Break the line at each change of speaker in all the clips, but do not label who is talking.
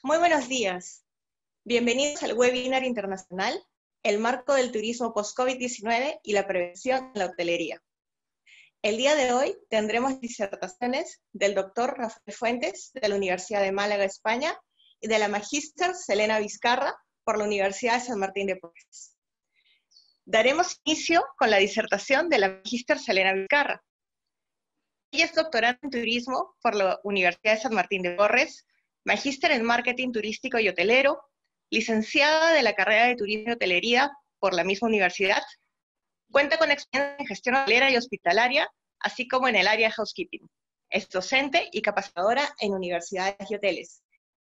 Muy buenos días. Bienvenidos al webinar internacional, el marco del turismo post-COVID-19 y la prevención en la hotelería. El día de hoy tendremos disertaciones del doctor Rafael Fuentes, de la Universidad de Málaga, España, y de la magíster Selena Vizcarra, por la Universidad de San Martín de Porres. Daremos inicio con la disertación de la magíster Selena Vizcarra. Ella es doctoranda en turismo por la Universidad de San Martín de Porres, magíster en marketing turístico y hotelero, licenciada de la carrera de turismo y hotelería por la misma universidad. Cuenta con experiencia en gestión hotelera y hospitalaria, así como en el área de housekeeping. Es docente y capacitadora en universidades y hoteles.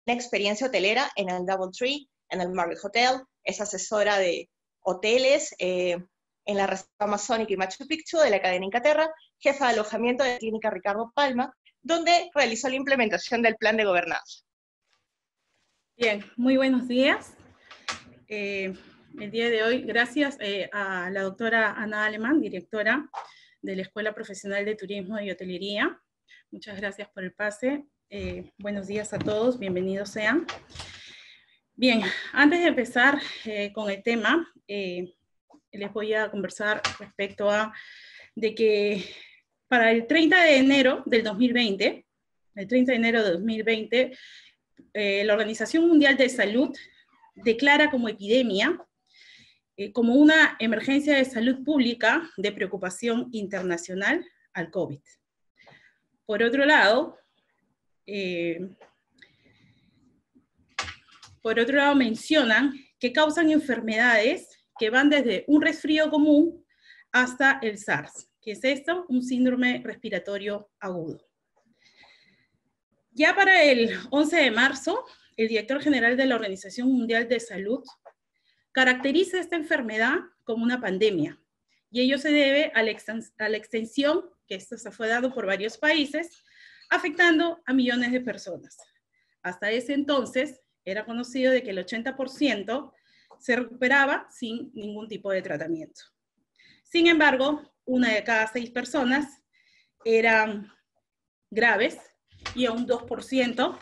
Tiene experiencia hotelera en el DoubleTree, en el Marriott Hotel, es asesora de hoteles en la Reserva Amazónica y Machu Picchu de la cadena Incaterra, jefa de alojamiento de la Clínica Ricardo Palma, donde realizó la implementación del plan de gobernanza.
Bien, muy buenos días. El día de hoy, gracias a la doctora Ana Alemán, directora de la Escuela Profesional de Turismo y Hotelería. Muchas gracias por el pase. Buenos días a todos, bienvenidos sean. Bien, antes de empezar con el tema, les voy a conversar respecto a de que para el 30 de enero del 2020, la Organización Mundial de Salud declara como epidemia, como una emergencia de salud pública de preocupación internacional al COVID. Por otro lado, mencionan que causan enfermedades que van desde un resfrío común hasta el SARS. ¿Qué es esto? Un síndrome respiratorio agudo. Ya para el 11 de marzo, el director general de la Organización Mundial de Salud caracteriza esta enfermedad como una pandemia, y ello se debe a la extensión, que esto se fue dado por varios países, afectando a millones de personas. Hasta ese entonces, era conocido de que el 80% se recuperaba sin ningún tipo de tratamiento. Sin embargo, 1 de cada 6 personas eran graves, y a un 2%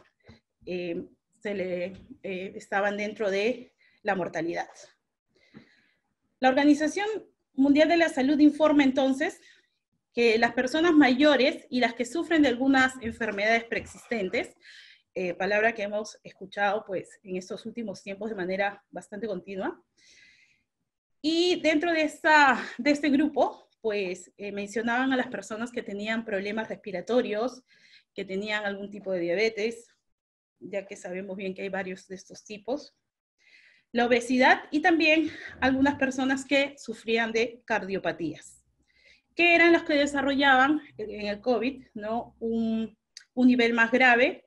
estaban dentro de la mortalidad. La Organización Mundial de la Salud informa entonces que las personas mayores y las que sufren de algunas enfermedades preexistentes, palabra que hemos escuchado pues, en estos últimos tiempos de manera bastante continua, y dentro de este grupo, pues mencionaban a las personas que tenían problemas respiratorios, que tenían algún tipo de diabetes, ya que sabemos bien que hay varios de estos tipos, la obesidad y también algunas personas que sufrían de cardiopatías, que eran las que desarrollaban en el COVID, ¿no? un nivel más grave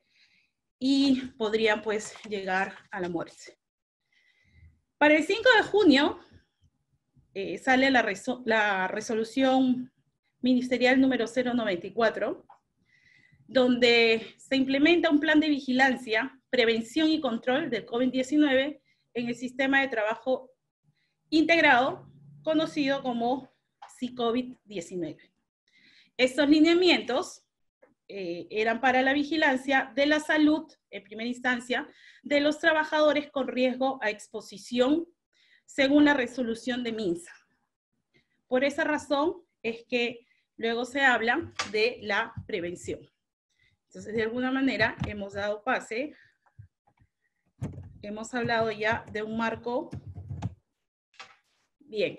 y podrían pues llegar a la muerte. Para el 5 de junio sale la resolución ministerial número 094, donde se implementa un plan de vigilancia, prevención y control del COVID-19 en el sistema de trabajo integrado, conocido como SICOVID-19. Estos lineamientos eran para la vigilancia de la salud, en primera instancia, de los trabajadores con riesgo a exposición, según la resolución de MINSA. Por esa razón es que luego se habla de la prevención. Entonces, de alguna manera, hemos dado pase, hemos hablado ya de un marco. Bien,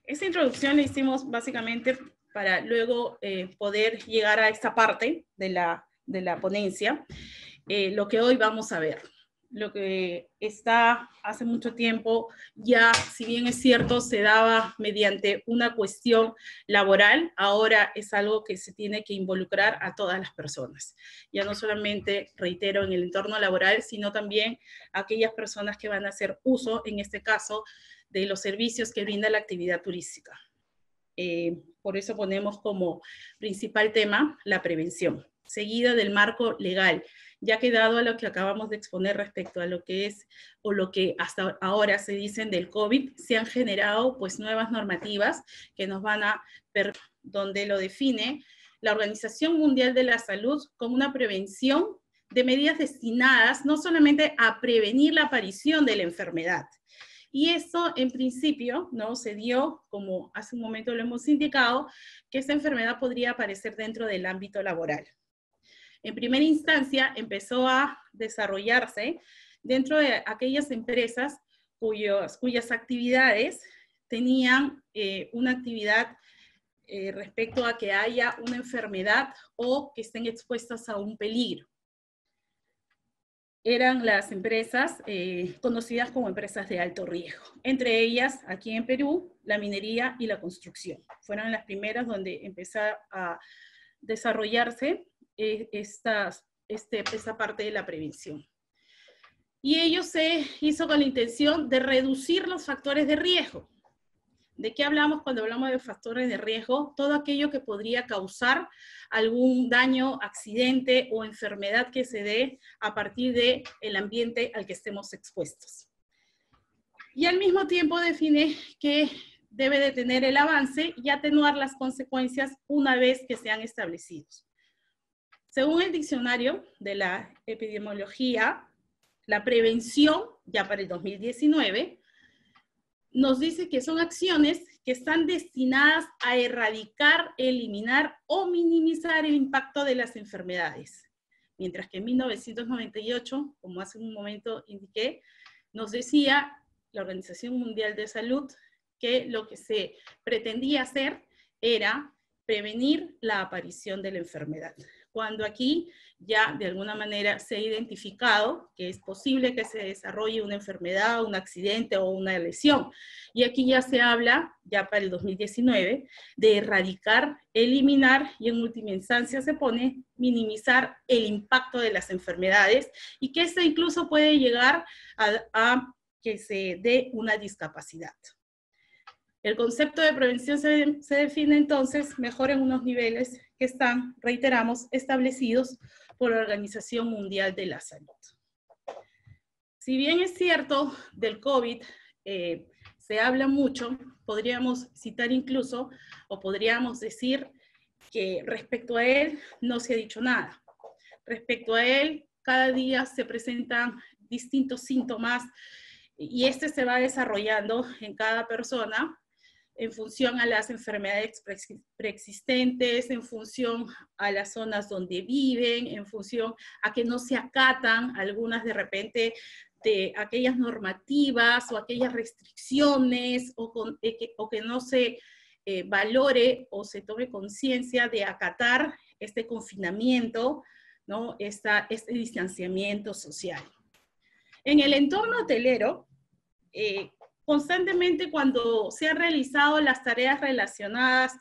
esta introducción la hicimos básicamente para luego poder llegar a esta parte de la ponencia, lo que hoy vamos a ver. Lo que está hace mucho tiempo ya, si bien es cierto, se daba mediante una cuestión laboral, ahora es algo que se tiene que involucrar a todas las personas. Ya no solamente, reitero, en el entorno laboral, sino también a aquellas personas que van a hacer uso, en este caso, de los servicios que brinda la actividad turística. Por eso ponemos como principal tema la prevención, seguida del marco legal, ya que dado a lo que acabamos de exponer respecto a lo que es, o lo que hasta ahora se dicen del COVID, se han generado pues nuevas normativas que nos van a donde lo define la Organización Mundial de la Salud como una prevención de medidas destinadas no solamente a prevenir la aparición de la enfermedad. Y esto, en principio, ¿no? Se dio, como hace un momento lo hemos indicado, que esta enfermedad podría aparecer dentro del ámbito laboral. En primera instancia, empezó a desarrollarse dentro de aquellas empresas cuyas actividades tenían una actividad respecto a que haya una enfermedad o que estén expuestas a un peligro. Eran las empresas conocidas como empresas de alto riesgo. Entre ellas, aquí en Perú, la minería y la construcción. Fueron las primeras donde empezó a desarrollarse esta parte de la prevención. Y ello se hizo con la intención de reducir los factores de riesgo. ¿De qué hablamos cuando hablamos de factores de riesgo? Todo aquello que podría causar algún daño, accidente o enfermedad que se dé a partir del ambiente al que estemos expuestos. Y al mismo tiempo define que debe detener el avance y atenuar las consecuencias una vez que sean establecidos. Según el diccionario de la epidemiología, la prevención, ya para el 2019, nos dice que son acciones que están destinadas a erradicar, eliminar o minimizar el impacto de las enfermedades. Mientras que en 1998, como hace un momento indiqué, nos decía la Organización Mundial de Salud que lo que se pretendía hacer era prevenir la aparición de la enfermedad. Cuando aquí ya de alguna manera se ha identificado que es posible que se desarrolle una enfermedad, un accidente o una lesión. Y aquí ya se habla, ya para el 2019, de erradicar, eliminar y en última instancia se pone minimizar el impacto de las enfermedades y que esto incluso puede llegar a que se dé una discapacidad. El concepto de prevención se define entonces mejor en unos niveles que están, reiteramos, establecidos por la Organización Mundial de la Salud. Si bien es cierto, del COVID se habla mucho, podríamos citar incluso, o podríamos decir que respecto a él no se ha dicho nada. Respecto a él, cada día se presentan distintos síntomas y este se va desarrollando en cada persona en función a las enfermedades preexistentes, en función a las zonas donde viven, en función a que no se acatan algunas de repente de aquellas normativas o aquellas restricciones o que no se valore o se tome conciencia de acatar este confinamiento, ¿no? Este distanciamiento social. En el entorno hotelero, constantemente cuando se han realizado las tareas relacionadas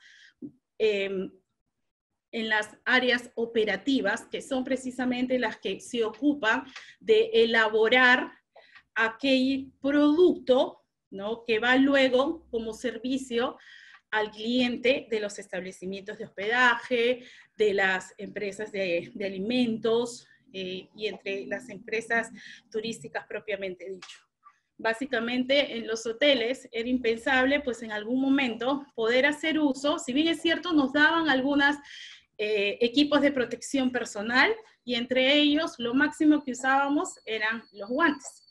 en las áreas operativas, que son precisamente las que se ocupan de elaborar aquel producto, ¿no? Que va luego como servicio al cliente de los establecimientos de hospedaje, de las empresas de alimentos y entre las empresas turísticas propiamente dicho. Básicamente en los hoteles era impensable pues en algún momento poder hacer uso, si bien es cierto nos daban algunos equipos de protección personal y entre ellos lo máximo que usábamos eran los guantes,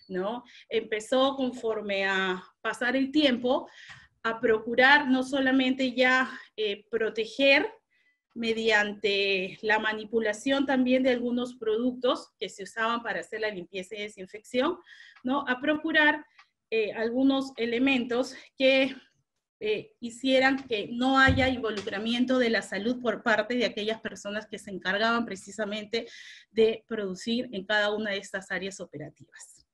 ¿no? Empezó conforme a pasar el tiempo a procurar no solamente ya proteger mediante la manipulación también de algunos productos que se usaban para hacer la limpieza y desinfección, ¿no? A procurar algunos elementos que hicieran que no haya involucramiento de la salud por parte de aquellas personas que se encargaban precisamente de producir en cada una de estas áreas operativas.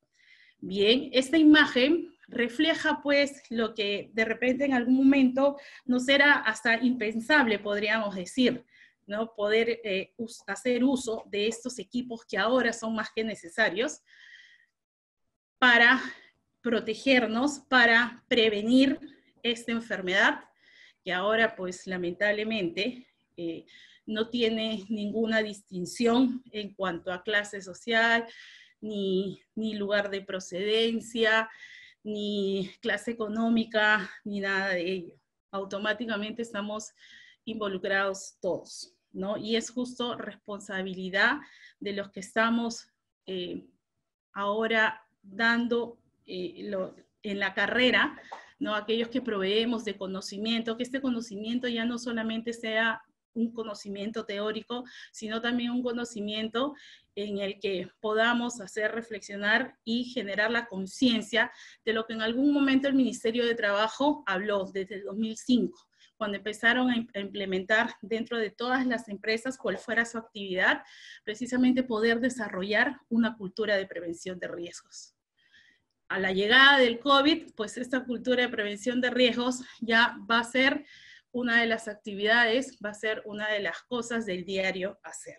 Bien, esta imagen refleja pues lo que de repente en algún momento nos era hasta impensable, podríamos decir, ¿no? Poder hacer uso de estos equipos que ahora son más que necesarios para protegernos, para prevenir esta enfermedad que ahora pues lamentablemente no tiene ninguna distinción en cuanto a clase social, ni lugar de procedencia, ni clase económica, ni nada de ello. Automáticamente estamos involucrados todos. ¿no? Y es justo responsabilidad de los que estamos ahora dando en la carrera, ¿no? Aquellos que proveemos de conocimiento, que este conocimiento ya no solamente sea un conocimiento teórico, sino también un conocimiento en el que podamos hacer reflexionar y generar la conciencia de lo que en algún momento el Ministerio de Trabajo habló desde el 2005, cuando empezaron a implementar dentro de todas las empresas, cual fuera su actividad, precisamente poder desarrollar una cultura de prevención de riesgos. A la llegada del COVID, pues esta cultura de prevención de riesgos ya va a ser una de las actividades, va a ser una de las cosas del diario hacer.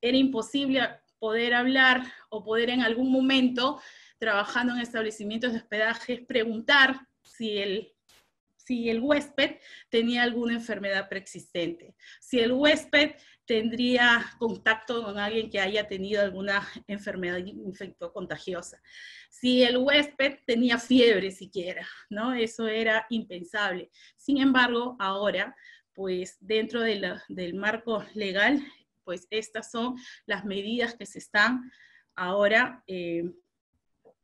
Era imposible poder hablar o poder en algún momento, trabajando en establecimientos de hospedaje, preguntar si el huésped tenía alguna enfermedad preexistente, si el huésped tendría contacto con alguien que haya tenido alguna enfermedad infectocontagiosa, si el huésped tenía fiebre siquiera, ¿no? Eso era impensable. Sin embargo, ahora, pues dentro del marco legal, pues estas son las medidas que se están ahora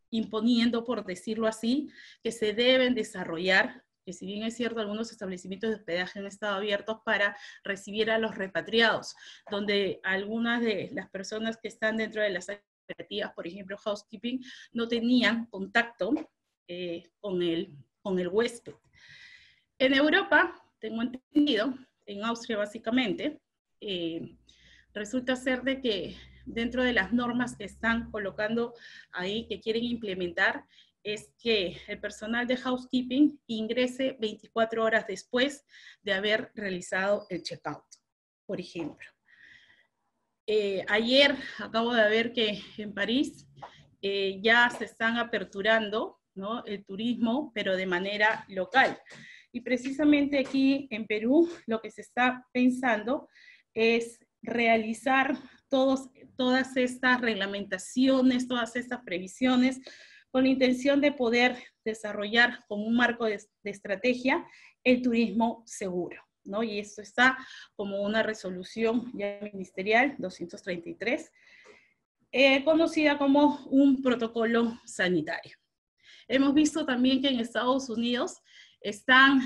imponiendo, por decirlo así, que se deben desarrollar, que si bien es cierto, algunos establecimientos de hospedaje han estado abiertos para recibir a los repatriados, donde algunas de las personas que están dentro de las operativas, por ejemplo, housekeeping, no tenían contacto con el huésped. En Europa, tengo entendido, en Austria básicamente, resulta ser de que dentro de las normas que están colocando ahí, que quieren implementar, es que el personal de housekeeping ingrese 24 horas después de haber realizado el checkout, por ejemplo. Ayer acabo de ver que en París ya se están aperturando, ¿no?, el turismo, pero de manera local. Y precisamente aquí en Perú lo que se está pensando es realizar todas estas reglamentaciones, todas estas previsiones, con la intención de poder desarrollar como un marco de estrategia el turismo seguro, ¿no? Y esto está como una resolución ya ministerial 233, conocida como un protocolo sanitario. Hemos visto también que en Estados Unidos están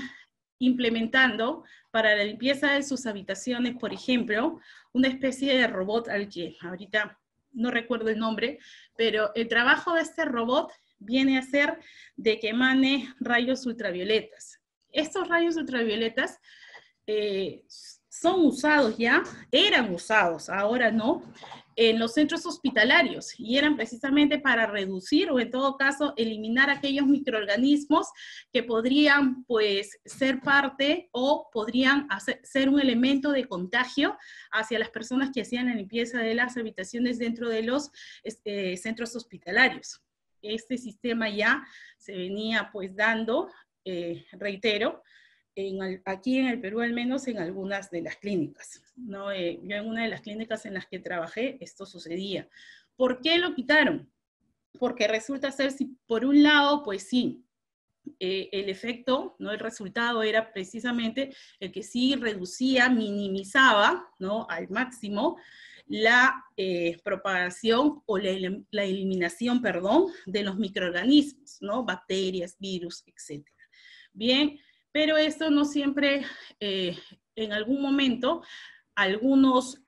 implementando para la limpieza de sus habitaciones, por ejemplo, una especie de robot al que ahorita no recuerdo el nombre, pero el trabajo de este robot viene a ser de que emane rayos ultravioletas. Estos rayos ultravioletas son usados ya, eran usados, ahora no, en los centros hospitalarios, y eran precisamente para reducir o en todo caso eliminar aquellos microorganismos que podrían pues ser parte o podrían ser un elemento de contagio hacia las personas que hacían la limpieza de las habitaciones dentro de los centros hospitalarios. Este sistema ya se venía pues dando, reitero, aquí en el Perú al menos en algunas de las clínicas, ¿no? Yo en una de las clínicas en las que trabajé esto sucedía. ¿Por qué lo quitaron? Porque resulta ser, si por un lado, pues sí, el efecto, ¿no?, el resultado era precisamente el que sí reducía, minimizaba, ¿no?, al máximo la propagación o la eliminación, perdón, de los microorganismos, ¿no?, bacterias, virus, etc. Bien, pero esto no siempre, en algún momento, algunos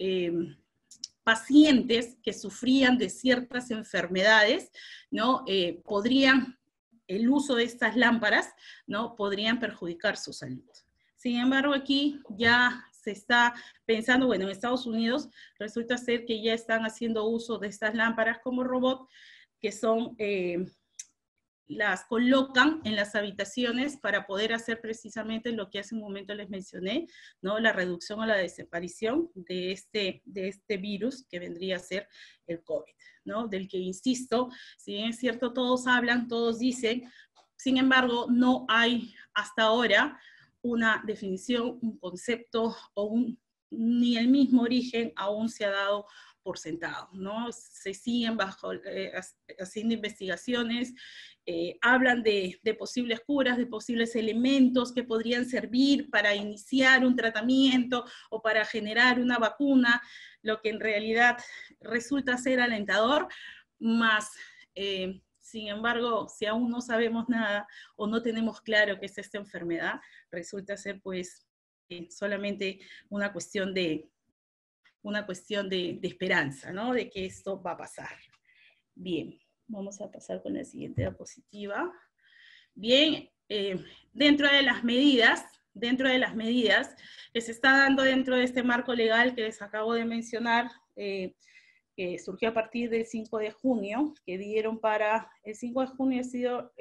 pacientes que sufrían de ciertas enfermedades, ¿no?, el uso de estas lámparas, ¿no?, podrían perjudicar su salud. Sin embargo, aquí ya se está pensando, bueno, en Estados Unidos resulta ser que ya están haciendo uso de estas lámparas como robot, que son las colocan en las habitaciones para poder hacer precisamente lo que hace un momento les mencioné, ¿no?, la reducción o la desaparición de este virus que vendría a ser el COVID, ¿no?, del que, insisto, si bien es cierto, todos hablan, todos dicen, sin embargo, no hay hasta ahora una definición, un concepto o ni el mismo origen aún se ha dado por sentado, ¿no? Se siguen haciendo investigaciones, hablan de posibles curas, de posibles elementos que podrían servir para iniciar un tratamiento o para generar una vacuna, lo que en realidad resulta ser alentador, más, sin embargo, si aún no sabemos nada o no tenemos claro qué es esta enfermedad, resulta ser pues solamente una cuestión de esperanza, ¿no? De que esto va a pasar. Bien, vamos a pasar con la siguiente diapositiva. Bien, dentro de las medidas que se está dando dentro de este marco legal que les acabo de mencionar, que surgió a partir del 5 de junio, que dieron para, el 5 de junio ha sido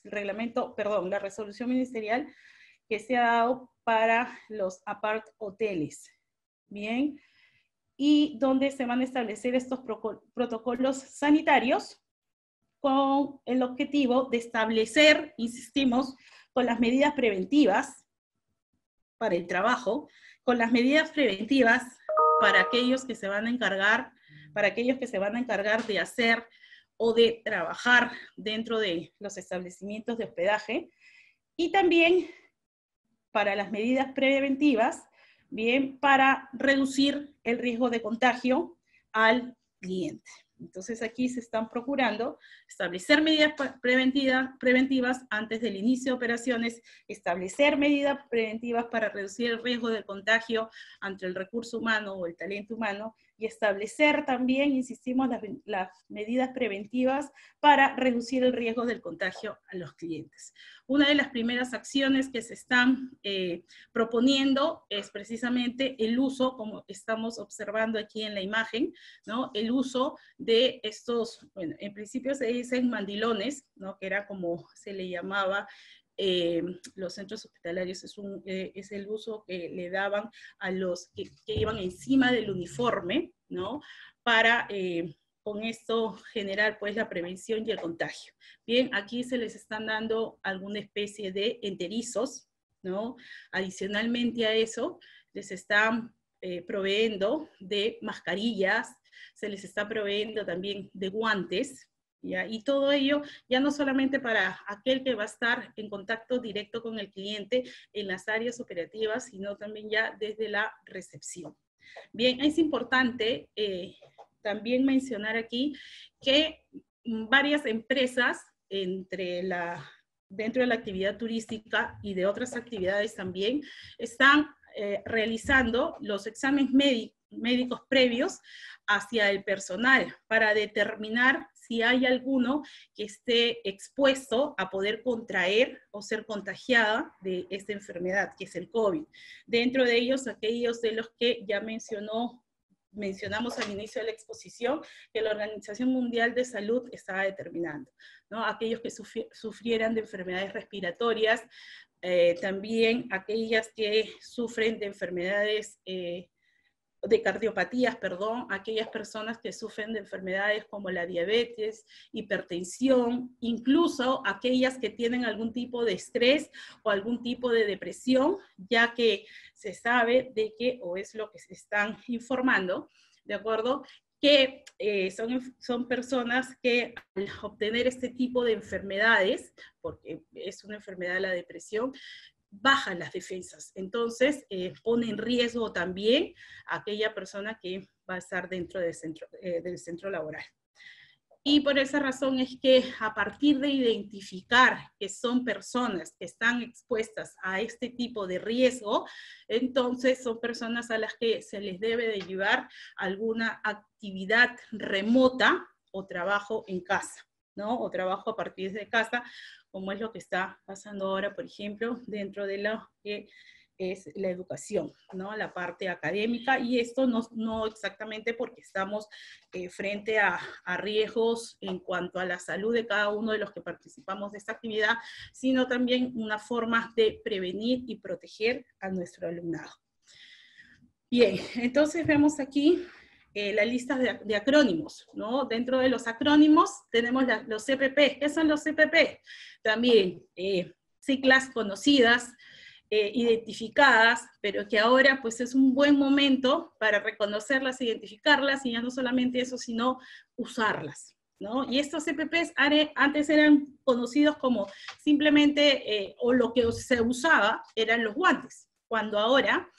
la resolución ministerial que se ha dado para los apart hoteles, ¿bien? Y donde se van a establecer estos protocolos sanitarios con el objetivo de establecer, insistimos, con las medidas preventivas para el trabajo, con las medidas preventivas para aquellos que se van a encargar, de hacer o de trabajar dentro de los establecimientos de hospedaje, y también para las medidas preventivas, bien, para reducir el riesgo de contagio al cliente. Entonces aquí se están procurando establecer medidas preventivas antes del inicio de operaciones, establecer medidas preventivas para reducir el riesgo de contagio ante el recurso humano o el talento humano, y establecer también, insistimos, las medidas preventivas para reducir el riesgo del contagio a los clientes. Una de las primeras acciones que se están proponiendo es precisamente el uso, como estamos observando aquí en la imagen, ¿no? El uso de estos, bueno, en principio se dicen mandilones, ¿no? Que era como se le llamaba los centros hospitalarios, es el uso que le daban a los que iban encima del uniforme, ¿no? Para con esto generar pues la prevención y el contagio. Bien, aquí se les están dando alguna especie de enterizos, ¿no? Adicionalmente a eso, les están proveyendo de mascarillas, se les está proveyendo también de guantes, ¿ya? Y todo ello ya no solamente para aquel que va a estar en contacto directo con el cliente en las áreas operativas, sino también ya desde la recepción. Bien, es importante también mencionar aquí que varias empresas dentro de la actividad turística y de otras actividades también están realizando los exámenes médicos previos hacia el personal para determinar si hay alguno que esté expuesto a poder contraer o ser contagiada de esta enfermedad, que es el COVID. Dentro de ellos, aquellos de los que ya mencionamos al inicio de la exposición, que la Organización Mundial de Salud estaba determinando, ¿no? Aquellos que sufrieran de enfermedades respiratorias, también aquellas que sufren de enfermedades de cardiopatías, perdón, aquellas personas que sufren de enfermedades como la diabetes, hipertensión, incluso aquellas que tienen algún tipo de estrés o algún tipo de depresión, ya que se sabe de que, o es lo que se están informando, ¿de acuerdo?, que son personas que al obtener este tipo de enfermedades, porque es una enfermedad la depresión, bajan las defensas. Entonces, pone en riesgo también a aquella persona que va a estar dentro del centro laboral. Y por esa razón es que a partir de identificar que son personas que están expuestas a este tipo de riesgo, entonces son personas a las que se les debe de llevar alguna actividad remota o trabajo en casa, ¿no? O trabajo a partir de casa, como es lo que está pasando ahora, por ejemplo, dentro de lo que es la educación, ¿no? La parte académica, y esto no exactamente porque estamos frente a riesgos en cuanto a la salud de cada uno de los que participamos de esta actividad, sino también una forma de prevenir y proteger a nuestro alumnado. Bien, entonces vemos aquí la lista de acrónimos, ¿no? Dentro de los acrónimos tenemos los CPP. ¿Qué son los CPP? También siglas conocidas identificadas, pero que ahora pues es un buen momento para reconocerlas, identificarlas, y ya no solamente eso, sino usarlas, ¿no? Y estos EPPs antes eran conocidos como simplemente, o lo que se usaba eran los guantes, cuando ahora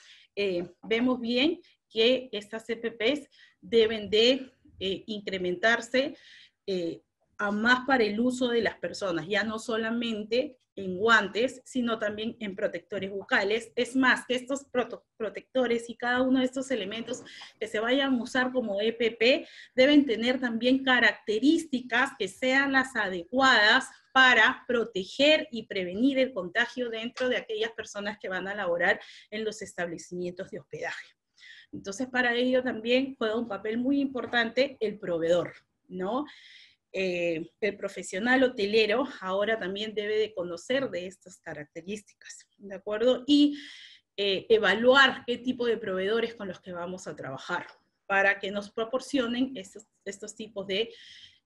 vemos bien que estas EPPs deben de incrementarse a más para el uso de las personas, ya no solamente en guantes, sino también en protectores bucales. Es más, que estos protectores y cada uno de estos elementos que se vayan a usar como EPP deben tener también características que sean las adecuadas para proteger y prevenir el contagio dentro de aquellas personas que van a laborar en los establecimientos de hospedaje. Entonces, para ello también juega un papel muy importante el proveedor, ¿no? El profesional hotelero ahora también debe de conocer de estas características, ¿de acuerdo? Y evaluar qué tipo de proveedores con los que vamos a trabajar para que nos proporcionen estos tipos de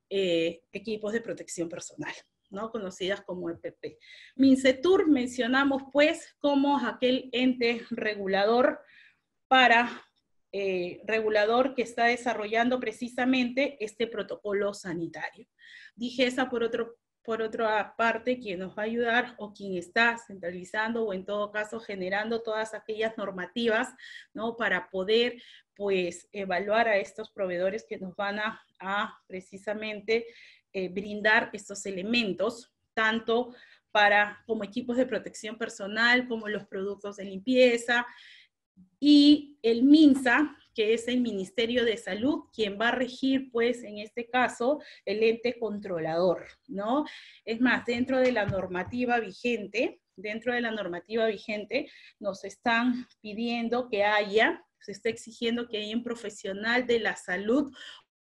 equipos de protección personal, ¿no? Conocidas como EPP. Mincetur mencionamos pues como aquel ente regulador regulador que está desarrollando precisamente este protocolo sanitario. Dije esa por otra parte, quien nos va a ayudar o quien está centralizando o en todo caso generando todas aquellas normativas, ¿no? Para poder pues evaluar a estos proveedores que nos van a precisamente brindar estos elementos, tanto como equipos de protección personal, como los productos de limpieza, y el MINSA, que es el Ministerio de Salud, quien va a regir, pues, en este caso, el ente controlador, ¿no? Es más, dentro de la normativa vigente, nos están pidiendo que se está exigiendo que haya un profesional de la salud,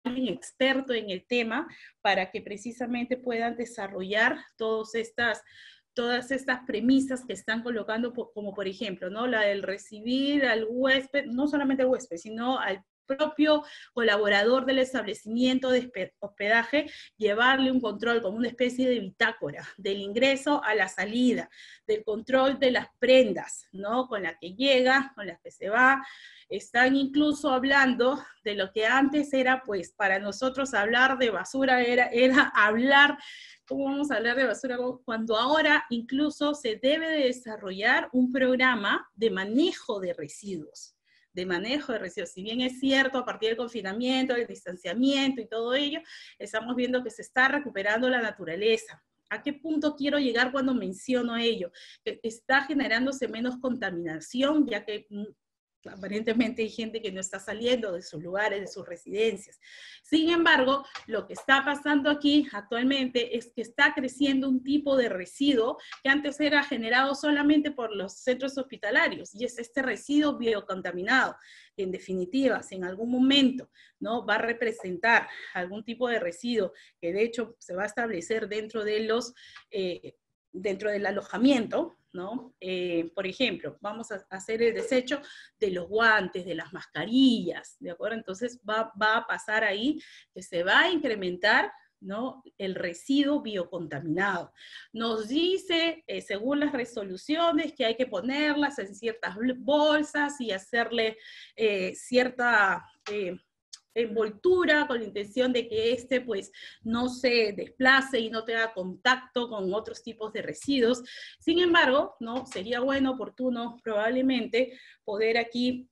un experto en el tema, para que precisamente puedan desarrollar todas estas premisas que están colocando, como por ejemplo, ¿no? La del recibir al huésped, no solamente al huésped, sino al propio colaborador del establecimiento de hospedaje, llevarle un control como una especie de bitácora del ingreso a la salida, del control de las prendas, ¿no? Con la que llega, con la que se va. Están incluso hablando de lo que antes era, pues, para nosotros hablar de basura era hablar. ¿Cómo vamos a hablar de basura? Cuando ahora incluso se debe de desarrollar un programa de manejo de residuos. Si bien es cierto, a partir del confinamiento, del distanciamiento y todo ello, estamos viendo que se está recuperando la naturaleza. ¿A qué punto quiero llegar cuando menciono ello? Que está generándose menos contaminación, ya que aparentemente hay gente que no está saliendo de sus lugares, de sus residencias. Sin embargo, lo que está pasando aquí actualmente es que está creciendo un tipo de residuo que antes era generado solamente por los centros hospitalarios, y es este residuo biocontaminado, que en definitiva, si en algún momento, ¿no?, va a representar algún tipo de residuo que de hecho se va a establecer dentro del alojamiento, ¿no? Por ejemplo, vamos a hacer el desecho de los guantes, de las mascarillas, ¿de acuerdo? Entonces va a pasar ahí que se va a incrementar, ¿no?, el residuo biocontaminado. Nos dice, según las resoluciones, que hay que ponerlas en ciertas bolsas y hacerle cierta envoltura con la intención de que pues no se desplace y no tenga contacto con otros tipos de residuos. Sin embargo, ¿no?, sería bueno, oportuno, probablemente, poder aquí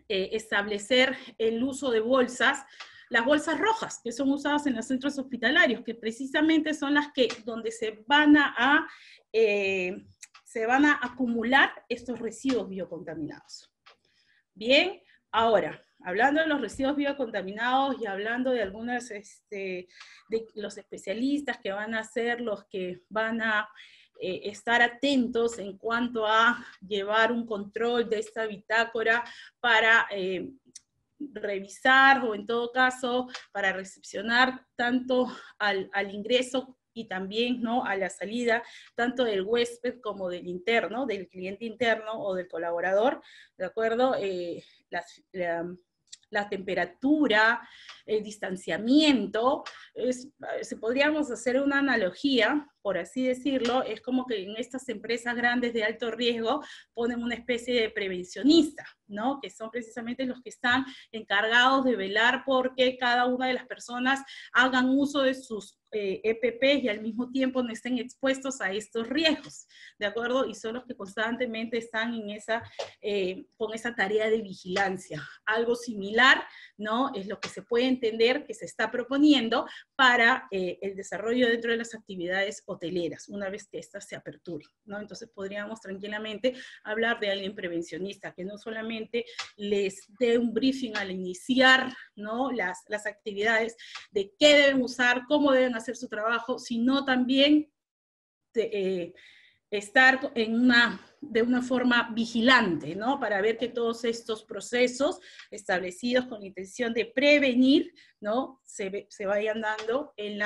establecer el uso de bolsas, las bolsas rojas, que son usadas en los centros hospitalarios, que precisamente son las donde se van a acumular estos residuos biocontaminados. Bien, ahora, hablando de los residuos biocontaminados y hablando de algunas, de los especialistas que van a ser los que van a estar atentos en cuanto a llevar un control de esta bitácora para revisar, o en todo caso para recepcionar tanto al ingreso y también, ¿no?, a la salida, tanto del huésped como del interno, del cliente interno o del colaborador, ¿de acuerdo? La temperatura, el distanciamiento, podríamos hacer una analogía, por así decirlo, es como que en estas empresas grandes de alto riesgo ponen una especie de prevencionista, ¿no? Que son precisamente los que están encargados de velar porque cada una de las personas hagan uso de sus EPPs y al mismo tiempo no estén expuestos a estos riesgos, ¿de acuerdo? Y son los que constantemente están en con esa tarea de vigilancia. Algo similar, ¿no? Es lo que se puede entender que se está proponiendo para el desarrollo dentro de las actividades hoteleras, una vez que éstas se aperturen, ¿no? Entonces podríamos tranquilamente hablar de alguien prevencionista, que no solamente les dé un briefing al iniciar, ¿no? las actividades, de qué deben usar, cómo deben hacer su trabajo, sino también estar de una forma vigilante, ¿no? Para ver que todos estos procesos establecidos con la intención de prevenir, ¿no? Se vayan dando en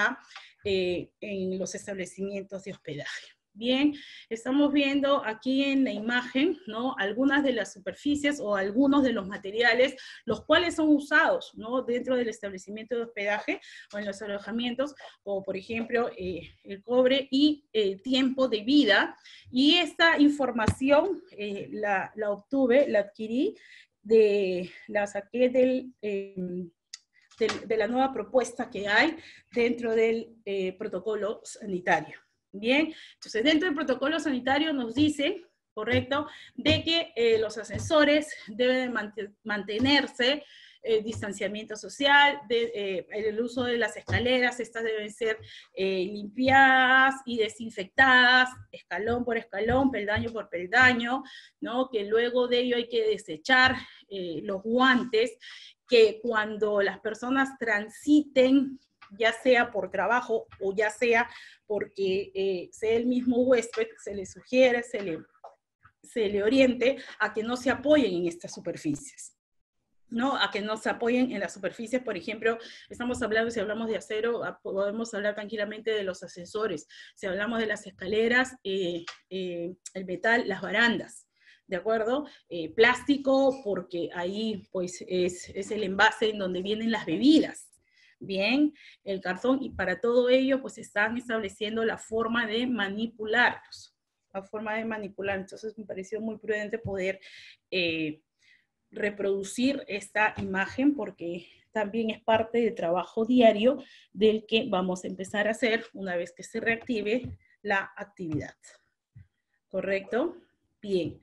los establecimientos de hospedaje. Bien, estamos viendo aquí en la imagen, ¿no? Algunas de las superficies o algunos de los materiales, los cuales son usados, ¿no? Dentro del establecimiento de hospedaje o en los alojamientos, como por ejemplo el cobre y el tiempo de vida. Y esta información la adquirí, la saqué de la nueva propuesta que hay dentro del protocolo sanitario. Bien, entonces dentro del protocolo sanitario nos dice, correcto, de que los ascensores deben mantenerse distanciamiento social, el uso de las escaleras, estas deben ser limpiadas y desinfectadas, escalón por escalón, peldaño por peldaño, ¿no? Que luego de ello hay que desechar los guantes, que cuando las personas transiten, ya sea por trabajo o ya sea porque sea el mismo huésped, se le sugiere, se le oriente a que no se apoyen en estas superficies, ¿no? A que no se apoyen en las superficies, por ejemplo, estamos hablando, si hablamos de acero, podemos hablar tranquilamente de los ascensores, si hablamos de las escaleras, el metal, las barandas, ¿de acuerdo? Plástico, porque ahí pues es el envase en donde vienen las bebidas. Bien, el cartón, y para todo ello pues están estableciendo la forma de manipularlos, la forma de manipular. Entonces me pareció muy prudente poder reproducir esta imagen porque también es parte del trabajo diario del que vamos a empezar a hacer una vez que se reactive la actividad. ¿Correcto? Bien.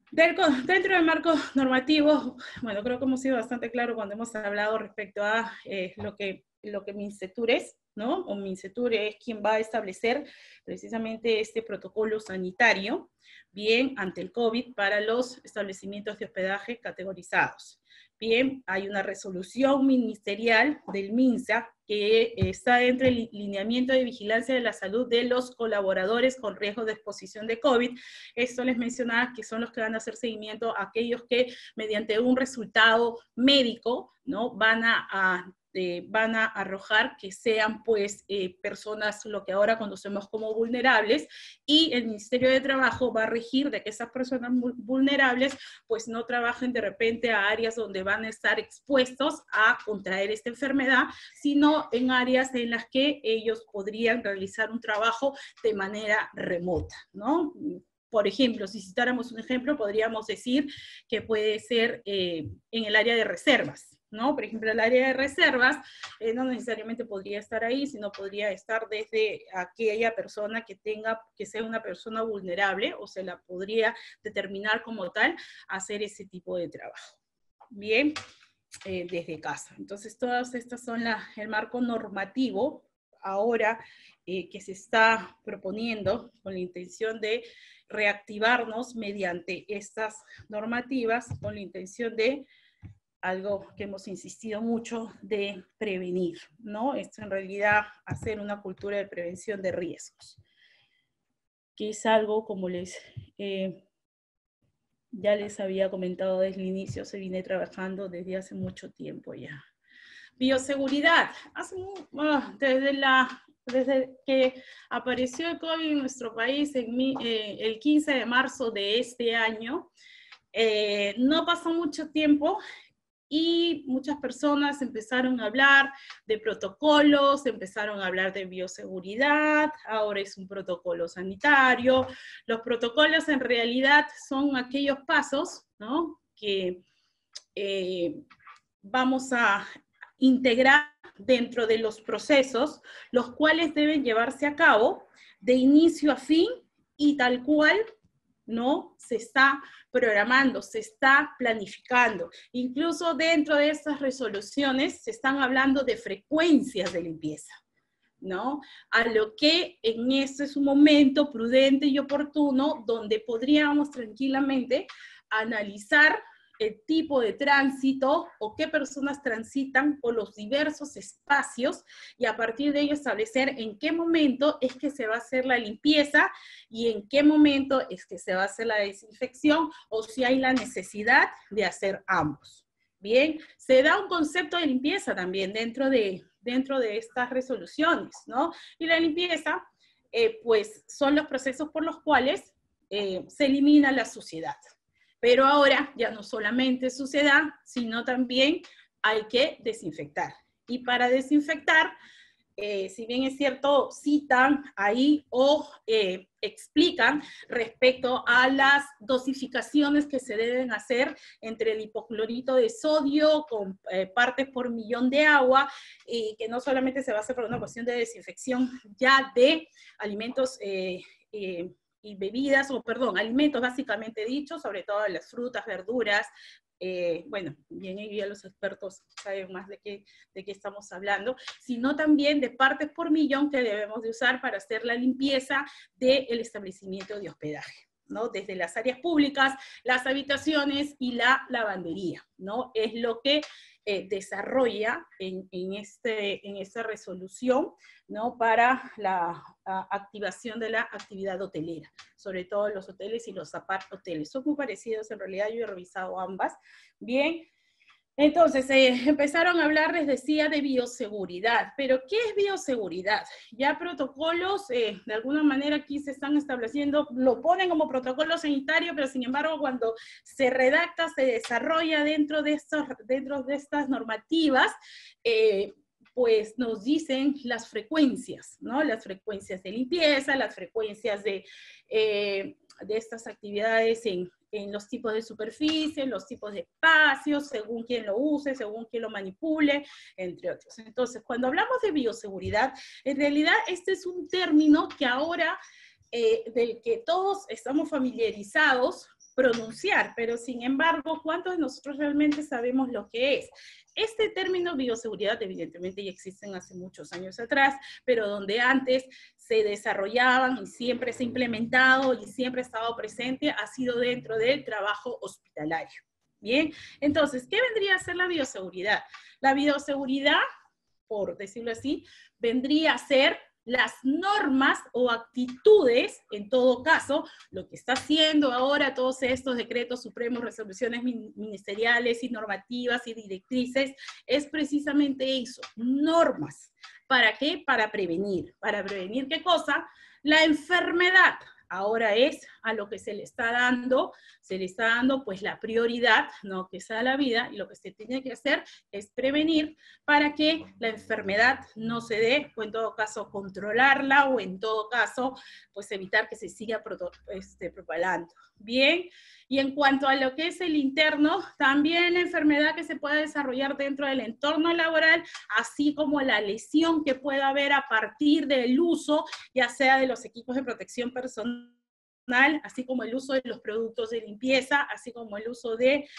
Dentro del marco normativo, bueno, creo que hemos sido bastante claros cuando hemos hablado respecto a lo que MINCETUR es, ¿no? O MINCETUR es quien va a establecer precisamente este protocolo sanitario, bien, ante el COVID para los establecimientos de hospedaje categorizados. Bien, hay una resolución ministerial del MINSA que está dentro del lineamiento de vigilancia de la salud de los colaboradores con riesgo de exposición de COVID. Esto les mencionaba que son los que van a hacer seguimiento a aquellos que mediante un resultado médico, ¿no? van a arrojar que sean pues personas, lo que ahora conocemos como vulnerables, y el Ministerio de Trabajo va a regir de que esas personas vulnerables pues no trabajen de repente a áreas donde van a estar expuestos a contraer esta enfermedad, sino en áreas en las que ellos podrían realizar un trabajo de manera remota, ¿no? Por ejemplo, si citáramos un ejemplo, podríamos decir que puede ser en el área de reservas, ¿no? Por ejemplo, el área de reservas no necesariamente podría estar ahí, sino podría estar desde aquella persona que sea una persona vulnerable, o se la podría determinar como tal, hacer ese tipo de trabajo. Bien, desde casa. Entonces, todas estas son el marco normativo ahora que se está proponiendo con la intención de reactivarnos mediante estas normativas, con la intención de algo que hemos insistido mucho, de prevenir, ¿no? Esto en realidad hacer una cultura de prevención de riesgos, que es algo, como ya les había comentado desde el inicio, se viene trabajando desde hace mucho tiempo ya. Bioseguridad. Desde que apareció el COVID en nuestro país el 15 de marzo de este año, no pasó mucho tiempo y muchas personas empezaron a hablar de protocolos, empezaron a hablar de bioseguridad, ahora es un protocolo sanitario. Los protocolos en realidad son aquellos pasos, ¿no?, que vamos a integrar dentro de los procesos, los cuales deben llevarse a cabo de inicio a fin y tal cual, ¿no?, se está programando, se está planificando. Incluso dentro de estas resoluciones se están hablando de frecuencias de limpieza, ¿no? A lo que en este es un momento prudente y oportuno donde podríamos tranquilamente analizar el tipo de tránsito o qué personas transitan por los diversos espacios y a partir de ello establecer en qué momento es que se va a hacer la limpieza y en qué momento es que se va a hacer la desinfección o si hay la necesidad de hacer ambos. Bien, se da un concepto de limpieza también dentro de estas resoluciones, ¿no? Y la limpieza, pues, son los procesos por los cuales se elimina la suciedad. Pero ahora ya no solamente suciedad, sino también hay que desinfectar. Y para desinfectar, si bien es cierto, citan ahí o explican respecto a las dosificaciones que se deben hacer entre el hipoclorito de sodio con partes por millón de agua, y que no solamente se va a hacer por una cuestión de desinfección ya de alimentos y bebidas, o perdón, alimentos básicamente dicho, sobre todo las frutas, verduras, bueno, bien ya los expertos saben más de qué estamos hablando, sino también de partes por millón que debemos de usar para hacer la limpieza del establecimiento de hospedaje, ¿no? Desde las áreas públicas, las habitaciones y la lavandería, ¿no? Es lo que desarrolla en esta resolución, ¿no?, para la activación de la actividad hotelera, sobre todo los hoteles y los apart hoteles. Son muy parecidos, en realidad yo he revisado ambas. Bien, entonces empezaron a hablar, les decía, de bioseguridad. ¿Pero qué es bioseguridad? Ya protocolos, de alguna manera aquí se están estableciendo, lo ponen como protocolo sanitario, pero sin embargo cuando se redacta, se desarrolla dentro de estas normativas, pues nos dicen las frecuencias, ¿no? Las frecuencias de limpieza, las frecuencias de estas actividades en los tipos de superficie, los tipos de espacios, según quien lo use, según quien lo manipule, entre otros. Entonces, cuando hablamos de bioseguridad, en realidad este es un término que ahora, del que todos estamos familiarizados pronunciar, pero sin embargo, ¿cuántos de nosotros realmente sabemos lo que es? Este término bioseguridad evidentemente ya existen hace muchos años atrás, pero donde antes se desarrollaban y siempre se ha implementado y siempre ha estado presente, ha sido dentro del trabajo hospitalario. Bien, entonces, ¿qué vendría a ser la bioseguridad? La bioseguridad, por decirlo así, vendría a ser las normas o actitudes, en todo caso, lo que está haciendo ahora todos estos decretos supremos, resoluciones ministeriales y normativas y directrices, es precisamente eso, normas. ¿Para qué? Para prevenir. ¿Para prevenir qué cosa? La enfermedad. Ahora es a lo que se le está dando pues la prioridad, ¿no?, que sea la vida, y lo que se tiene que hacer es prevenir para que la enfermedad no se dé, o en todo caso controlarla, o en todo caso pues evitar que se siga propagando. Bien, y en cuanto a lo que es el interno, también la enfermedad que se puede desarrollar dentro del entorno laboral, así como la lesión que pueda haber a partir del uso, ya sea de los equipos de protección personal, así como el uso de los productos de limpieza, así como el uso de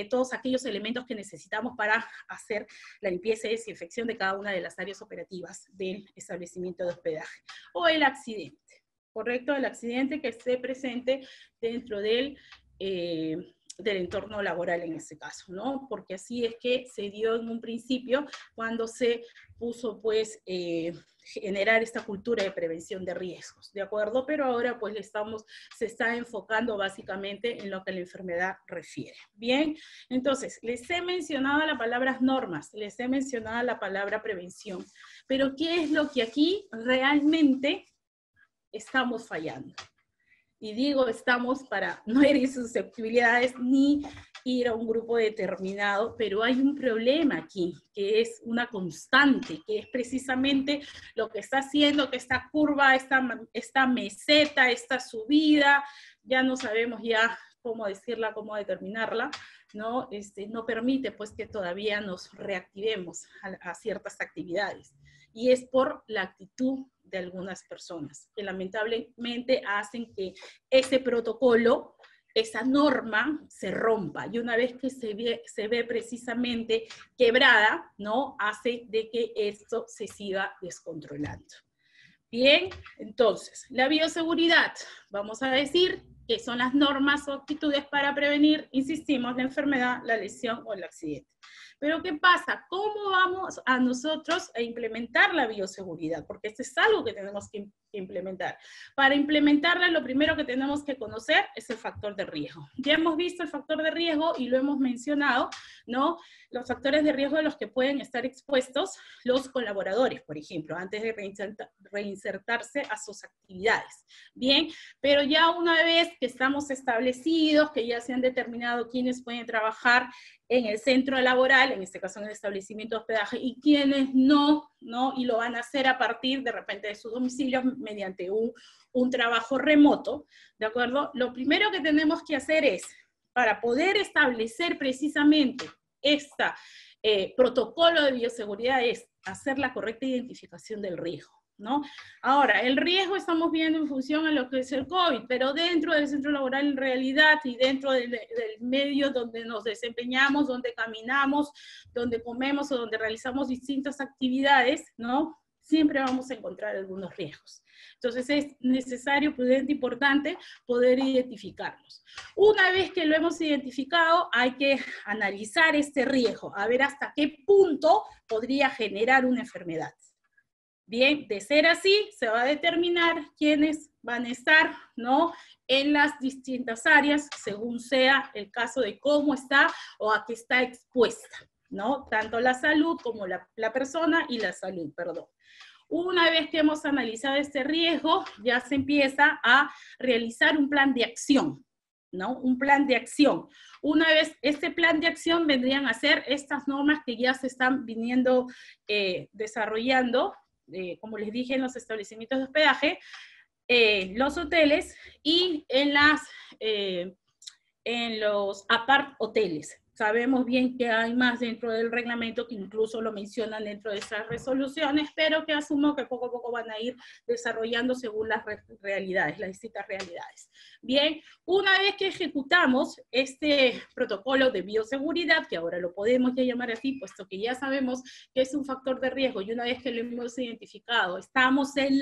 todos aquellos elementos que necesitamos para hacer la limpieza y desinfección de cada una de las áreas operativas del establecimiento de hospedaje. O el accidente, ¿correcto? El accidente que esté presente dentro del entorno laboral en este caso, ¿no? Porque así es que se dio en un principio cuando se puso, pues, generar esta cultura de prevención de riesgos, ¿de acuerdo? Pero ahora, pues, se está enfocando básicamente en lo que la enfermedad refiere. Bien, entonces, les he mencionado las palabras normas, les he mencionado la palabra prevención, pero ¿qué es lo que aquí realmente estamos fallando? y digo estamos para no herir susceptibilidades ni ir a un grupo determinado, pero hay un problema aquí, que es una constante, que es precisamente lo que está haciendo que esta curva, esta meseta, esta subida, ya no sabemos ya cómo decirla, cómo determinarla, ¿no? No permite pues que todavía nos reactivemos a ciertas actividades. Y es por la actitud de algunas personas, que lamentablemente hacen que ese protocolo, esa norma se rompa, y una vez que se ve precisamente quebrada, ¿no? Hace de que esto se siga descontrolando. Bien, entonces, la bioseguridad, vamos a decir que son las normas o actitudes para prevenir, insistimos, la enfermedad, la lesión o el accidente. Pero ¿qué pasa? ¿Cómo vamos a nosotros a implementar la bioseguridad? Porque esto es algo que tenemos que implementar. Para implementarla, lo primero que tenemos que conocer es el factor de riesgo. Ya hemos visto el factor de riesgo y lo hemos mencionado, ¿no? Los factores de riesgo a los que pueden estar expuestos los colaboradores, por ejemplo, antes de reinsertarse a sus actividades. Bien, pero ya una vez que estamos establecidos, que ya se han determinado quiénes pueden trabajar en el centro laboral, en este caso en el establecimiento de hospedaje, y quienes no, y lo van a hacer a partir de repente de sus domicilios mediante un trabajo remoto, ¿de acuerdo? Lo primero que tenemos que hacer es, para poder establecer precisamente este protocolo de bioseguridad, es hacer la correcta identificación del riesgo, ¿no? Ahora, el riesgo estamos viendo en función a lo que es el COVID, pero dentro del centro laboral en realidad y dentro del medio donde nos desempeñamos, donde caminamos, donde comemos o donde realizamos distintas actividades, ¿no? Siempre vamos a encontrar algunos riesgos. Entonces es necesario, prudente, importante poder identificarlos. Una vez que lo hemos identificado, hay que analizar este riesgo, a ver hasta qué punto podría generar una enfermedad. Bien, de ser así, se va a determinar quiénes van a estar, ¿no? En las distintas áreas, según sea el caso de cómo está o a qué está expuesta, ¿no? Tanto la salud como la persona y la salud, perdón. Una vez que hemos analizado este riesgo, ya se empieza a realizar un plan de acción, ¿no? Un plan de acción. Una vez este plan de acción vendrían a ser estas normas que ya se están viniendo desarrollando, como les dije, en los establecimientos de hospedaje, los hoteles y en los apart hoteles. Sabemos bien que hay más dentro del reglamento que incluso lo mencionan dentro de esas resoluciones, pero que asumo que poco a poco van a ir desarrollando según las realidades, las distintas realidades. Bien, una vez que ejecutamos este protocolo de bioseguridad, que ahora lo podemos ya llamar así, puesto que ya sabemos que es un factor de riesgo, y una vez que lo hemos identificado, estamos en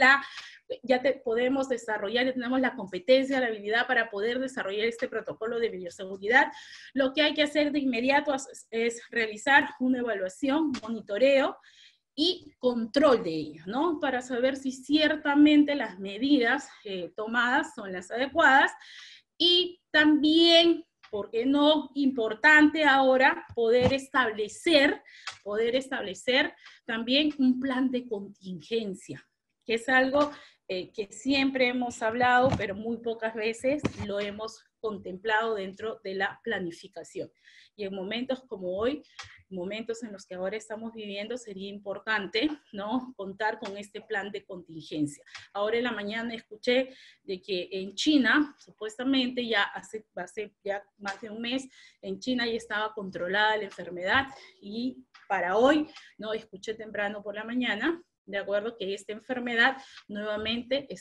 podemos desarrollar, ya tenemos la competencia, la habilidad para poder desarrollar este protocolo de bioseguridad. Lo que hay que hacer de inmediato es realizar una evaluación, monitoreo y control de ello, ¿no? Para saber si ciertamente las medidas tomadas son las adecuadas, y también, ¿por qué no? Importante ahora poder establecer también un plan de contingencia, que es algo que siempre hemos hablado, pero muy pocas veces lo hemos contemplado dentro de la planificación. Y en momentos como hoy, momentos en los que ahora estamos viviendo, sería importante, ¿no?, contar con este plan de contingencia. Ahora en la mañana escuché de que en China, supuestamente ya hace ya más de un mes, en China ya estaba controlada la enfermedad, y para hoy, ¿no?, escuché temprano por la mañana, de acuerdo, que esta enfermedad nuevamente se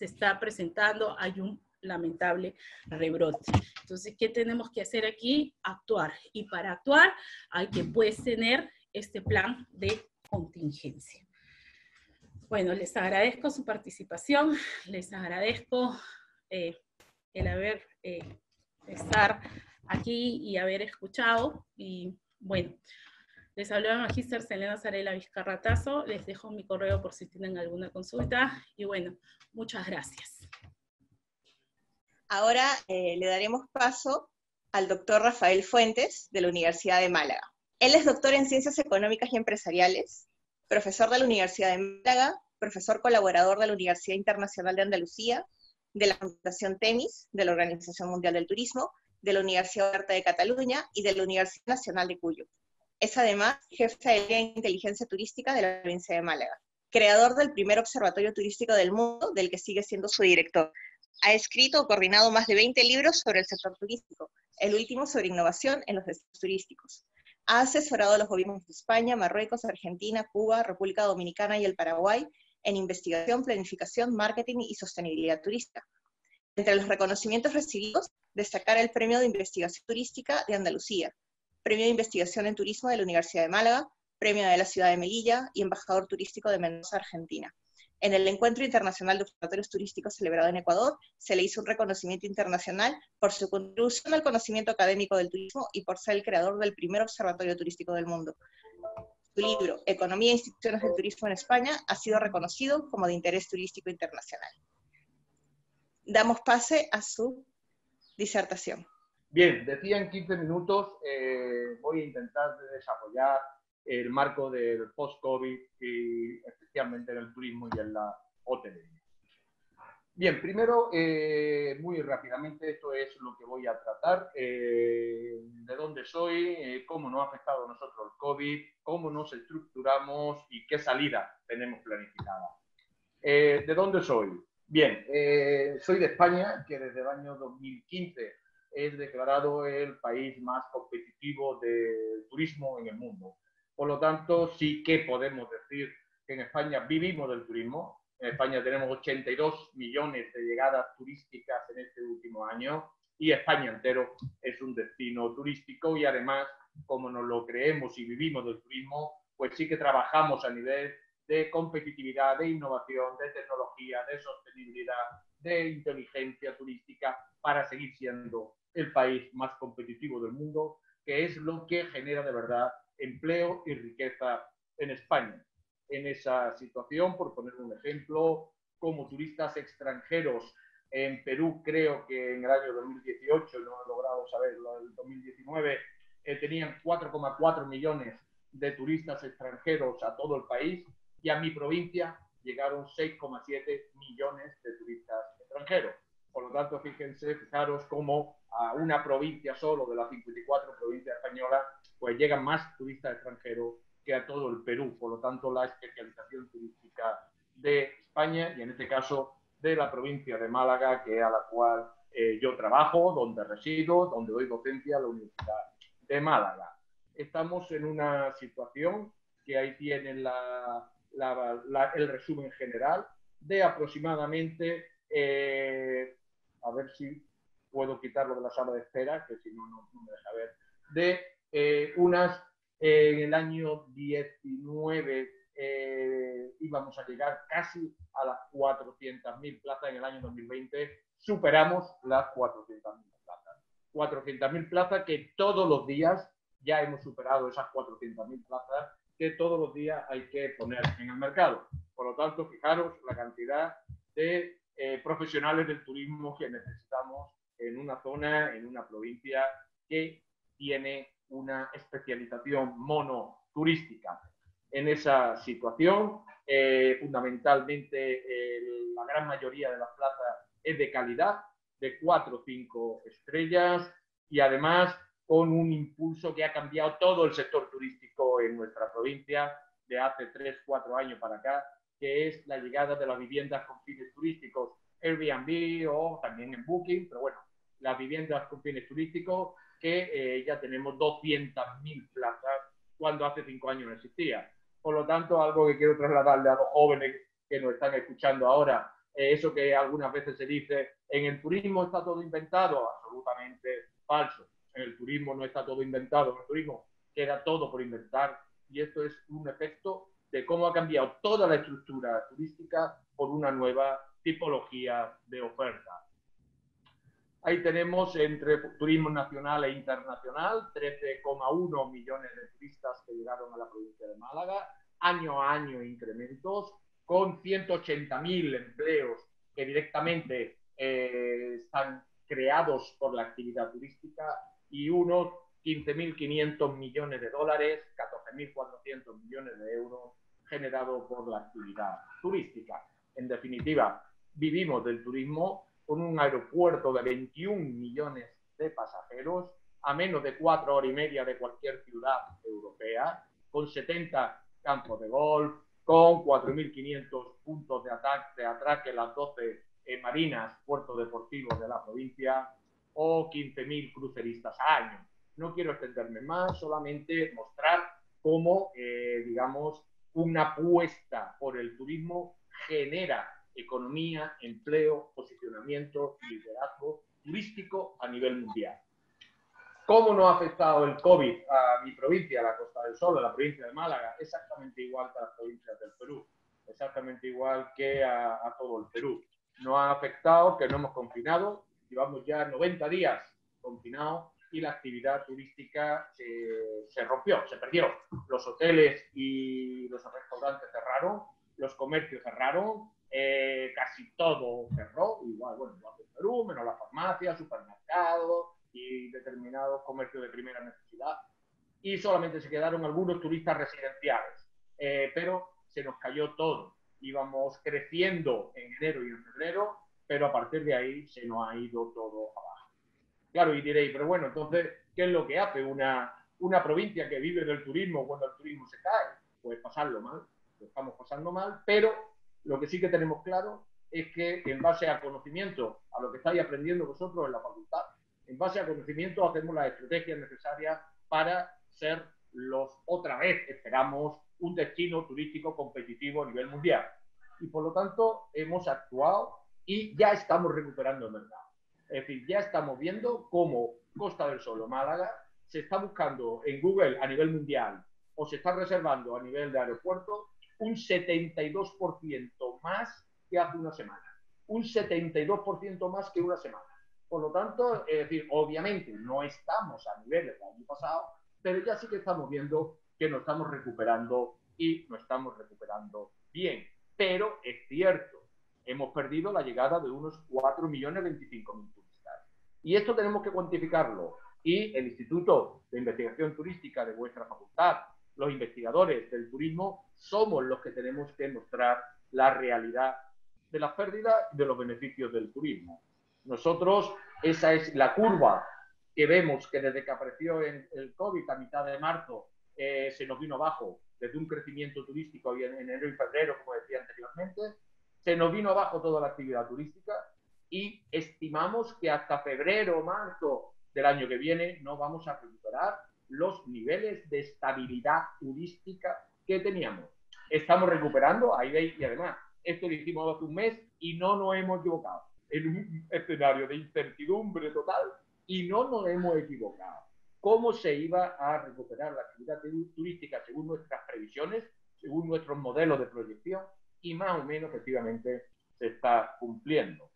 está presentando, hay un lamentable rebrote. Entonces, ¿qué tenemos que hacer aquí? Actuar. Y para actuar hay que pues tener este plan de contingencia. Bueno, les agradezco su participación, les agradezco el haber estar aquí y haber escuchado, y bueno, les habló la Magíster Selena Zarela Vizcarratazo. Les dejo mi correo por si tienen alguna consulta. Y bueno, muchas gracias.
Ahora le daremos paso al doctor Rafael Fuentes, de la Universidad de Málaga. Él es doctor en Ciencias Económicas y Empresariales, profesor de la Universidad de Málaga, profesor colaborador de la Universidad Internacional de Andalucía, de la Fundación Temis, de la Organización Mundial del Turismo, de la Universidad Oberta de Cataluña y de la Universidad Nacional de Cuyo. Es además jefe de inteligencia turística de la provincia de Málaga, creador del primer observatorio turístico del mundo, del que sigue siendo su director. Ha escrito o coordinado más de 20 libros sobre el sector turístico, el último sobre innovación en los destinos turísticos. Ha asesorado a los gobiernos de España, Marruecos, Argentina, Cuba, República Dominicana y el Paraguay en investigación, planificación, marketing y sostenibilidad turística. Entre los reconocimientos recibidos, destacar el Premio de Investigación Turística de Andalucía, Premio de Investigación en Turismo de la Universidad de Málaga, Premio de la Ciudad de Melilla y Embajador Turístico de Mendoza, Argentina. En el Encuentro Internacional de Observatorios Turísticos celebrado en Ecuador, se le hizo un reconocimiento internacional por su contribución al conocimiento académico del turismo y por ser el creador del primer observatorio turístico del mundo. Su libro, Economía e Instituciones del Turismo en España, ha sido reconocido como de interés turístico internacional. Damos pase a su disertación.
Bien, decía en 15 minutos, voy a intentar desarrollar el marco del post-COVID y especialmente en el turismo y en la hotelería. Bien, primero, muy rápidamente, esto es lo que voy a tratar, de dónde soy, cómo nos ha afectado a nosotros el COVID, cómo nos estructuramos y qué salida tenemos planificada. ¿De dónde soy? Bien, soy de España, que desde el año 2015 es declarado el país más competitivo del turismo en el mundo. Por lo tanto, sí que podemos decir que en España vivimos del turismo. En España tenemos 82 millones de llegadas turísticas en este último año y España entero es un destino turístico y además, como nos lo creemos y vivimos del turismo, pues sí que trabajamos a nivel de competitividad, de innovación, de tecnología, de sostenibilidad, de inteligencia turística para seguir siendo el país más competitivo del mundo, que es lo que genera de verdad empleo y riqueza en España. En esa situación, por poner un ejemplo, como turistas extranjeros en Perú, creo que en el año 2018, no he logrado saberlo, el 2019, tenían 4,4 millones de turistas extranjeros a todo el país y a mi provincia llegaron 6,7 millones de turistas extranjeros. Por lo tanto, fijaros cómo a una provincia solo de las 54 provincias españolas, pues llegan más turistas extranjeros que a todo el Perú. Por lo tanto, la especialización turística de España y en este caso de la provincia de Málaga, que es a la cual yo trabajo, donde resido, donde doy docencia a la Universidad de Málaga. Estamos en una situación que ahí tienen el resumen general de aproximadamente, a ver si puedo quitarlo de la sala de espera, que si no, no me deja ver, de en el año 19 íbamos a llegar casi a las 400.000 plazas, en el año 2020 superamos las 400.000 plazas. 400.000 plazas que todos los días ya hemos superado esas 400.000 plazas que todos los días hay que poner en el mercado. Por lo tanto, fijaros la cantidad de profesionales del turismo que necesitamos en una zona, en una provincia que tiene una especialización monoturística. En esa situación, fundamentalmente, la gran mayoría de las plazas es de calidad, de 4 o 5 estrellas, y además con un impulso que ha cambiado todo el sector turístico en nuestra provincia de hace 3 o 4 años para acá, que es la llegada de las viviendas con fines turísticos, Airbnb o también en Booking, pero bueno, las viviendas con fines turísticos, que ya tenemos 200.000 plazas cuando hace 5 años no existía. Por lo tanto, algo que quiero trasladarle a los jóvenes que nos están escuchando ahora, eso que algunas veces se dice, en el turismo está todo inventado, absolutamente falso. En el turismo no está todo inventado, en el turismo queda todo por inventar, y esto es un efecto de cómo ha cambiado toda la estructura turística por una nueva tipología de oferta. Ahí tenemos entre turismo nacional e internacional 13,1 millones de turistas que llegaron a la provincia de Málaga, año a año incrementos, con 180.000 empleos que directamente están creados por la actividad turística y unos 15.500 millones de dólares, 14.400 millones de euros generado por la actividad turística. En definitiva, vivimos del turismo con un aeropuerto de 21 millones de pasajeros, a menos de 4 horas y media de cualquier ciudad europea, con 70 campos de golf, con 4.500 puntos de atraque en las 12 marinas, puertos deportivos de la provincia, o 15.000 cruceristas al año. No quiero extenderme más, solamente mostrar cómo, digamos, una apuesta por el turismo genera economía, empleo, posicionamiento, liderazgo turístico a nivel mundial. ¿Cómo nos ha afectado el COVID a mi provincia, a la Costa del Sol, a la provincia de Málaga? Exactamente igual que a las provincias del Perú, exactamente igual que a todo el Perú. Nos ha afectado que no hemos confinado, llevamos ya 90 días confinados y la actividad turística se rompió, se perdió. Los hoteles y los restaurantes cerraron, los comercios cerraron, casi todo cerró, igual, bueno, igual que el Perú, menos las farmacias, supermercados y determinados comercios de primera necesidad, y solamente se quedaron algunos turistas residenciales, pero se nos cayó todo. Íbamos creciendo en enero y en febrero, pero a partir de ahí se nos ha ido todo abajo. Claro, y diréis, pero bueno, entonces, ¿qué es lo que hace una provincia que vive del turismo cuando el turismo se cae? Pues pasarlo mal, lo estamos pasando mal, pero lo que sí que tenemos claro es que en base a conocimiento, a lo que estáis aprendiendo vosotros en la facultad, en base a conocimiento hacemos las estrategias necesarias para ser otra vez, esperamos, un destino turístico competitivo a nivel mundial. Y por lo tanto hemos actuado y ya estamos recuperando el mercado. Es decir, ya estamos viendo cómo Costa del Sol o Málaga se está buscando en Google a nivel mundial o se está reservando a nivel de aeropuerto un 72% más que hace una semana. Un 72% más que una semana. Por lo tanto, es decir, obviamente no estamos a niveles del año pasado, pero ya sí que estamos viendo que nos estamos recuperando y nos estamos recuperando bien. Pero es cierto, hemos perdido la llegada de unos 4.025.000 turistas. Y esto tenemos que cuantificarlo. Y el Instituto de Investigación Turística de vuestra facultad, los investigadores del turismo, somos los que tenemos que mostrar la realidad de las pérdidas y de los beneficios del turismo. Nosotros, esa es la curva que vemos que desde que apareció el COVID a mitad de marzo se nos vino abajo, desde un crecimiento turístico en enero y febrero, como decía anteriormente, se nos vino abajo toda la actividad turística y estimamos que hasta febrero o marzo del año que viene no vamos a recuperar los niveles de estabilidad turística que teníamos. Estamos recuperando, ahí veis, y además, esto lo hicimos hace un mes y no nos hemos equivocado. En un escenario de incertidumbre total y no nos hemos equivocado. ¿Cómo se iba a recuperar la actividad turística según nuestras previsiones, según nuestros modelos de proyección? Y más o menos, efectivamente, se está cumpliendo.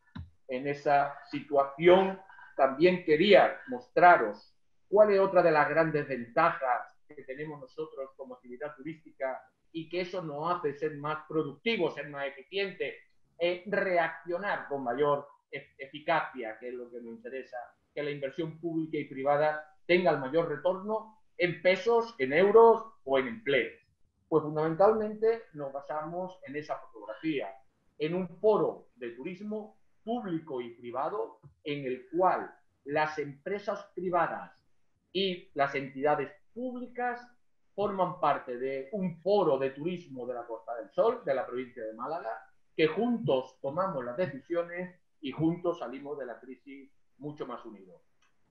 En esa situación también quería mostraros cuál es otra de las grandes ventajas que tenemos nosotros como actividad turística y que eso nos hace ser más productivos, ser más eficientes, reaccionar con mayor eficacia, que es lo que nos interesa, que la inversión pública y privada tenga el mayor retorno en pesos, en euros o en empleos. Pues fundamentalmente nos basamos en esa fotografía, en un foro de turismo público y privado en el cual las empresas privadas y las entidades públicas forman parte de un foro de turismo de la Costa del Sol, de la provincia de Málaga, que juntos tomamos las decisiones y juntos salimos de la crisis mucho más unidos.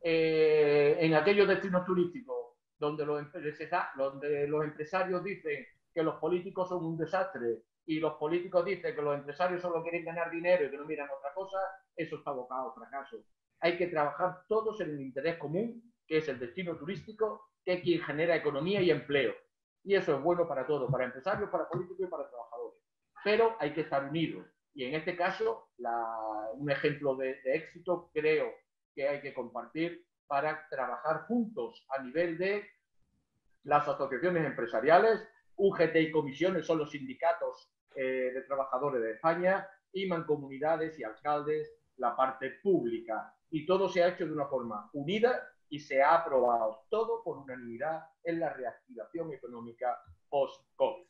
En aquellos destinos turísticos donde los empresarios dicen que los políticos son un desastre y los políticos dicen que los empresarios solo quieren ganar dinero y que no miran otra cosa, eso está abocado al fracaso. Hay que trabajar todos en el interés común, que es el destino turístico, que es quien genera economía y empleo. Y eso es bueno para todos, para empresarios, para políticos y para trabajadores. Pero hay que estar unidos. Y en este caso, un ejemplo de éxito creo que hay que compartir para trabajar juntos a nivel de las asociaciones empresariales, UGT y comisiones son los sindicatos de trabajadores de España, y mancomunidades y alcaldes la parte pública. Y todo se ha hecho de una forma unida y se ha aprobado todo por unanimidad en la reactivación económica post-COVID.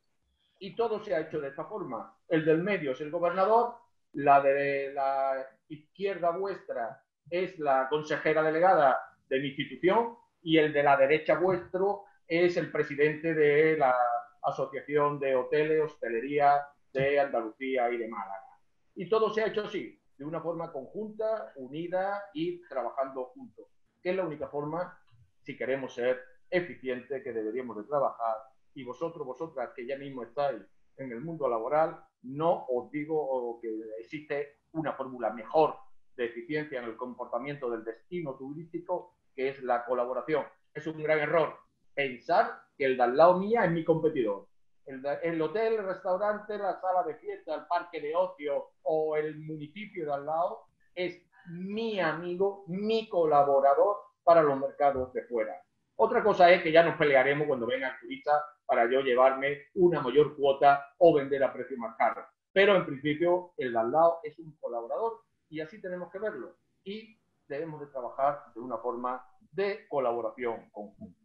Y todo se ha hecho de esta forma. El del medio es el gobernador, la de la izquierda vuestra es la consejera delegada de mi institución y el de la derecha vuestro es el presidente de la Asociación de Hoteles, Hostelería de Andalucía y de Málaga. Y todo se ha hecho así, de una forma conjunta, unida y trabajando juntos, que es la única forma, si queremos ser eficientes, que deberíamos de trabajar. Y vosotros, vosotras, que ya mismo estáis en el mundo laboral, no os digo que existe una fórmula mejor de eficiencia en el comportamiento del destino turístico, que es la colaboración. Es un gran error pensar que el de al lado mía es mi competidor. El hotel, el restaurante, la sala de fiesta, el parque de ocio o el municipio de al lado es mi amigo, mi colaborador para los mercados de fuera. Otra cosa es que ya nos pelearemos cuando vengan turistas para yo llevarme una mayor cuota o vender a precio más caro. Pero en principio el de al lado es un colaborador y así tenemos que verlo. Y debemos de trabajar de una forma de colaboración conjunta.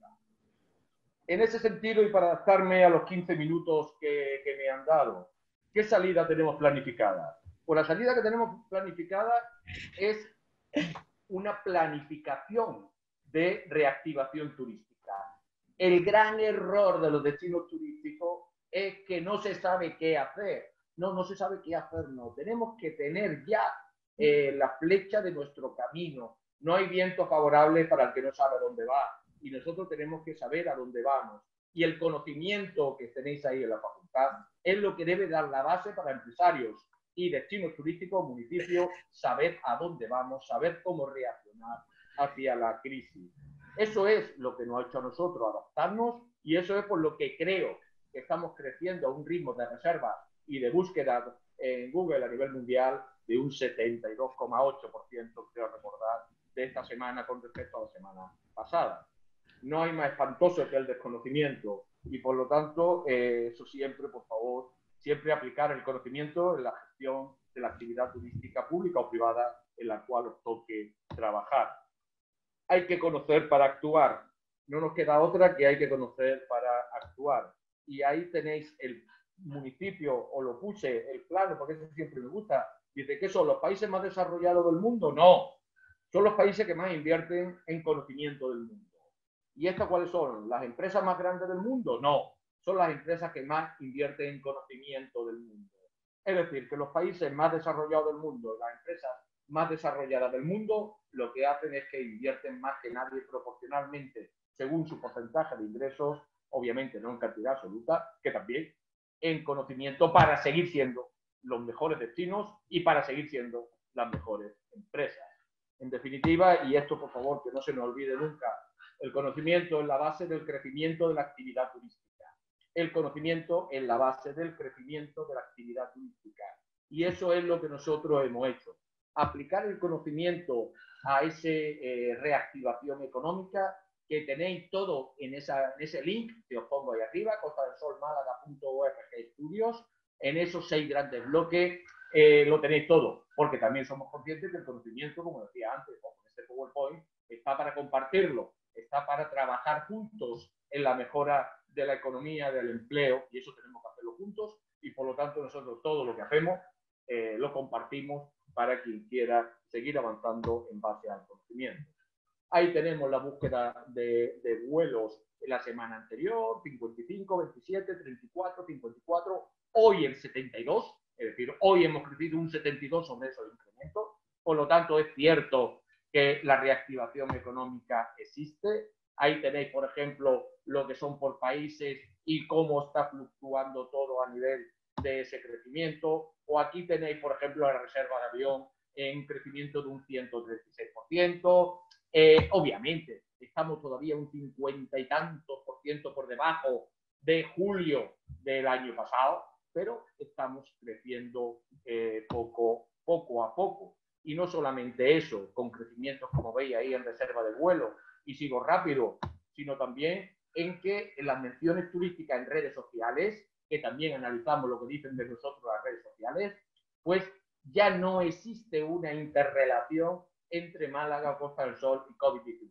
En ese sentido, y para adaptarme a los 15 minutos que me han dado, ¿qué salida tenemos planificada? Pues la salida que tenemos planificada es una planificación de reactivación turística. El gran error de los destinos turísticos es que no se sabe qué hacer. No se sabe qué hacer, no. Tenemos que tener ya la flecha de nuestro camino. No hay viento favorable para el que no sabe dónde va. Y nosotros tenemos que saber a dónde vamos. Y el conocimiento que tenéis ahí en la facultad es lo que debe dar la base para empresarios y destinos turísticos, municipios, saber a dónde vamos, saber cómo reaccionar hacia la crisis. Eso es lo que nos ha hecho a nosotros adaptarnos y eso es por lo que creo que estamos creciendo a un ritmo de reserva y de búsqueda en Google a nivel mundial de un 72,8%, creo recordar, de esta semana con respecto a la semana pasada. No hay más espantoso que el desconocimiento y por lo tanto, eso siempre, por favor, siempre aplicar el conocimiento en la gestión de la actividad turística pública o privada en la cual os toque trabajar. Hay que conocer para actuar. No nos queda otra que hay que conocer para actuar. Y ahí tenéis el municipio, o lo puse, el plano, porque eso siempre me gusta. Dice, ¿qué son los países más desarrollados del mundo? No. Son los países que más invierten en conocimiento del mundo. ¿Y estas cuáles son? ¿Las empresas más grandes del mundo? No. Son las empresas que más invierten en conocimiento del mundo. Es decir, que los países más desarrollados del mundo, las empresas más desarrolladas del mundo, lo que hacen es que invierten más que nadie proporcionalmente, según su porcentaje de ingresos, obviamente no en cantidad absoluta, que también en conocimiento para seguir siendo los mejores destinos y para seguir siendo las mejores empresas. En definitiva, y esto por favor que no se nos olvide nunca, el conocimiento es la base del crecimiento de la actividad turística. El conocimiento es la base del crecimiento de la actividad turística. Y eso es lo que nosotros hemos hecho. Aplicar el conocimiento a esa reactivación económica que tenéis todo en ese link que os pongo ahí arriba, costadelsolmálaga.org estudios, en esos 6 grandes bloques lo tenéis todo, porque también somos conscientes que el conocimiento, como decía antes, con este PowerPoint, está para compartirlo, está para trabajar juntos en la mejora de la economía, del empleo, y eso tenemos que hacerlo juntos, y por lo tanto nosotros todo lo que hacemos lo compartimos para quien quiera seguir avanzando en base al conocimiento. Ahí tenemos la búsqueda de vuelos en la semana anterior, 55, 27, 34, 54, hoy el 72, es decir, hoy hemos crecido un 72 sobre eso de incremento, por lo tanto es cierto que la reactivación económica existe. Ahí tenéis, por ejemplo, lo que son por países y cómo está fluctuando todo a nivel de ese crecimiento. O aquí tenéis, por ejemplo, la reserva de avión en crecimiento de un 136%. Obviamente, estamos todavía un 50 y tantos % por debajo de julio del año pasado, pero estamos creciendo poco a poco. Y no solamente eso, con crecimientos como veis ahí en reserva de vuelo, y sigo rápido, sino también en que en las menciones turísticas en redes sociales, que también analizamos lo que dicen de nosotros las redes sociales, pues ya no existe una interrelación entre Málaga, Costa del Sol y COVID-19.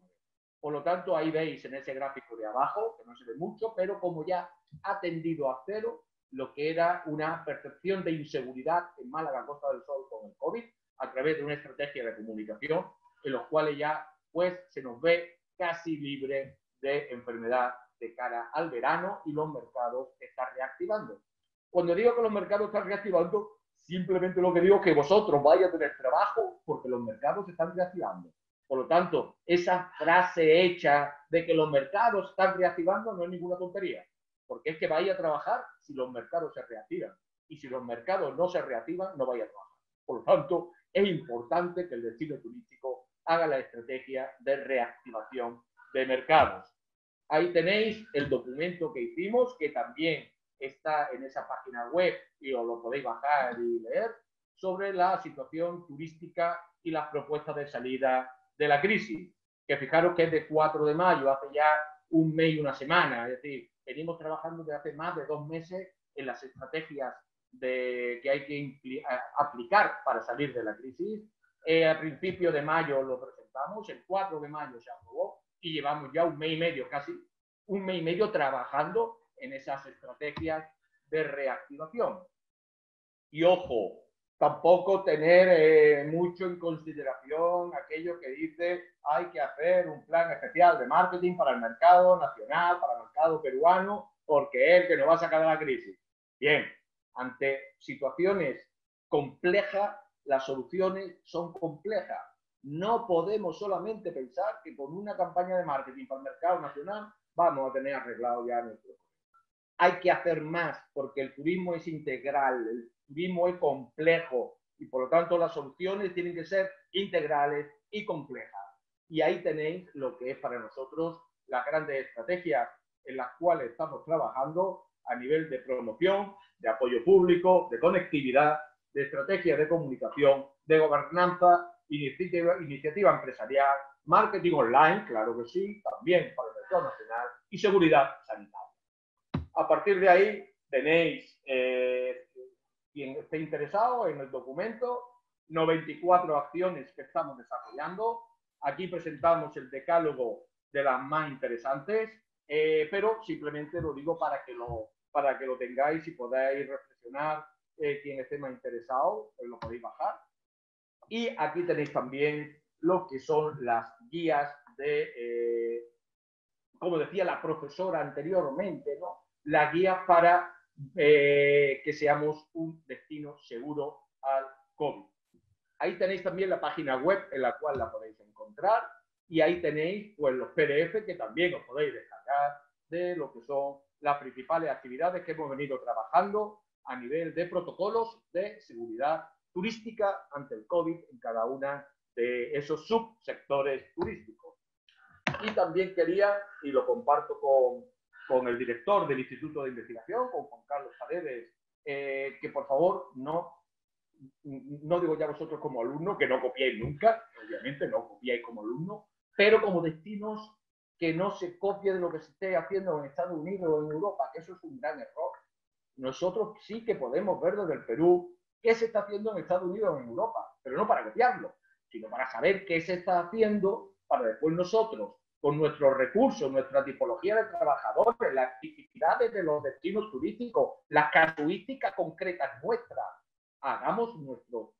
Por lo tanto, ahí veis en ese gráfico de abajo, que no se ve mucho, pero como ya ha tendido a cero, lo que era una percepción de inseguridad en Málaga, Costa del Sol, con el COVID, a través de una estrategia de comunicación, en los cuales ya pues se nos ve casi libre de enfermedad de cara al verano y los mercados están reactivando. Cuando digo que los mercados están reactivando, simplemente lo que digo es que vosotros vais a tener trabajo porque los mercados se están reactivando. Por lo tanto, esa frase hecha de que los mercados están reactivando no es ninguna tontería, porque es que vais a trabajar si los mercados se reactivan. Y si los mercados no se reactivan, no vais a trabajar. Por lo tanto, es importante que el destino turístico haga la estrategia de reactivación de mercados. Ahí tenéis el documento que hicimos, que también está en esa página web y os lo podéis bajar y leer, sobre la situación turística y las propuestas de salida de la crisis, que fijaros que es de 4 de mayo, hace ya un mes y una semana, es decir, venimos trabajando desde hace más de 2 meses en las estrategias que hay que aplicar para salir de la crisis. A principios de mayo lo presentamos, el 4 de mayo se aprobó y llevamos ya un mes y medio, casi un mes y medio trabajando en esas estrategias de reactivación. Y ojo, tampoco tener mucho en consideración aquello que dice hay que hacer un plan especial de marketing para el mercado nacional, para el mercado peruano, porque es el que nos va a sacar de la crisis. Bien, ante situaciones complejas, las soluciones son complejas. No podemos solamente pensar que con una campaña de marketing para el mercado nacional vamos a tener arreglado ya nuestro problema. Hay que hacer más porque el turismo es integral, el turismo es complejo y por lo tanto las soluciones tienen que ser integrales y complejas. Y ahí tenéis lo que es para nosotros las grandes estrategias en las cuales estamos trabajando a nivel de promoción, de apoyo público, de conectividad, de estrategia de comunicación, de gobernanza, iniciativa empresarial, marketing online, claro que sí, también para el mercado nacional y seguridad sanitaria. A partir de ahí tenéis, quien esté interesado en el documento, 94 acciones que estamos desarrollando. Aquí presentamos el decálogo de las más interesantes, pero simplemente lo digo para que lo tengáis y podáis reflexionar. Quien esté más interesado, pues lo podéis bajar. Y aquí tenéis también lo que son las guías de, como decía la profesora anteriormente, ¿no? La guía para que seamos un destino seguro al COVID. Ahí tenéis también la página web en la cual la podéis encontrar y ahí tenéis pues, los PDF que también os podéis descargar de lo que son las principales actividades que hemos venido trabajando a nivel de protocolos de seguridad turística ante el COVID en cada una de esos subsectores turísticos. Y también quería, y lo comparto con el director del Instituto de Investigación, con Juan Carlos Paredes, que por favor no digo ya vosotros como alumnos, que no copiéis nunca, obviamente no copiáis como alumnos, pero como destinos que no se copie de lo que se esté haciendo en Estados Unidos o en Europa, que eso es un gran error. Nosotros sí que podemos ver desde el Perú qué se está haciendo en Estados Unidos o en Europa, pero no para copiarlo, sino para saber qué se está haciendo para después nosotros, con nuestros recursos, nuestra tipología de trabajadores, las actividades de los destinos turísticos, las casuísticas concretas nuestras, hagamos nuestro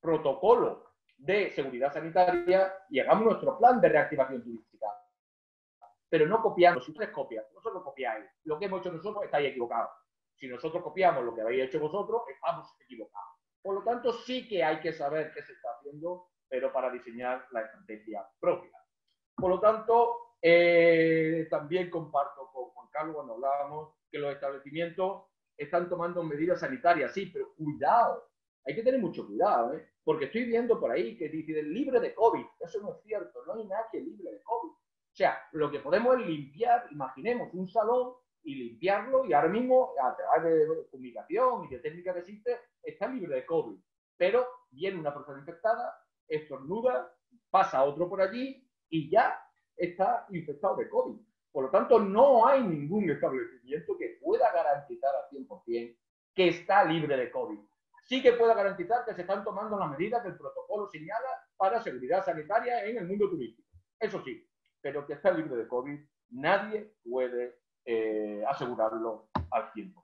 protocolo de seguridad sanitaria y hagamos nuestro plan de reactivación turística. Pero no copiamos. Si ustedes copian, vosotros copiáis. Lo que hemos hecho nosotros, estáis equivocados. Si nosotros copiamos lo que habéis hecho vosotros, estamos equivocados. Por lo tanto, sí que hay que saber qué se está haciendo, pero para diseñar la estrategia propia. Por lo tanto, también comparto con Juan Carlos cuando hablábamos que los establecimientos están tomando medidas sanitarias, sí, pero cuidado, hay que tener mucho cuidado, porque estoy viendo por ahí que dicen libre de COVID, eso no es cierto, no hay nadie libre de COVID. O sea, lo que podemos es limpiar, imaginemos un salón y limpiarlo y ahora mismo a través de comunicación y de técnica que existe, está libre de COVID, pero viene una persona infectada, estornuda, pasa otro por allí y ya está infectado de COVID. Por lo tanto, no hay ningún establecimiento que pueda garantizar al 100% que está libre de COVID. Sí que pueda garantizar que se están tomando las medidas que el protocolo señala para seguridad sanitaria en el mundo turístico. Eso sí, pero que está libre de COVID, nadie puede asegurarlo al 100%.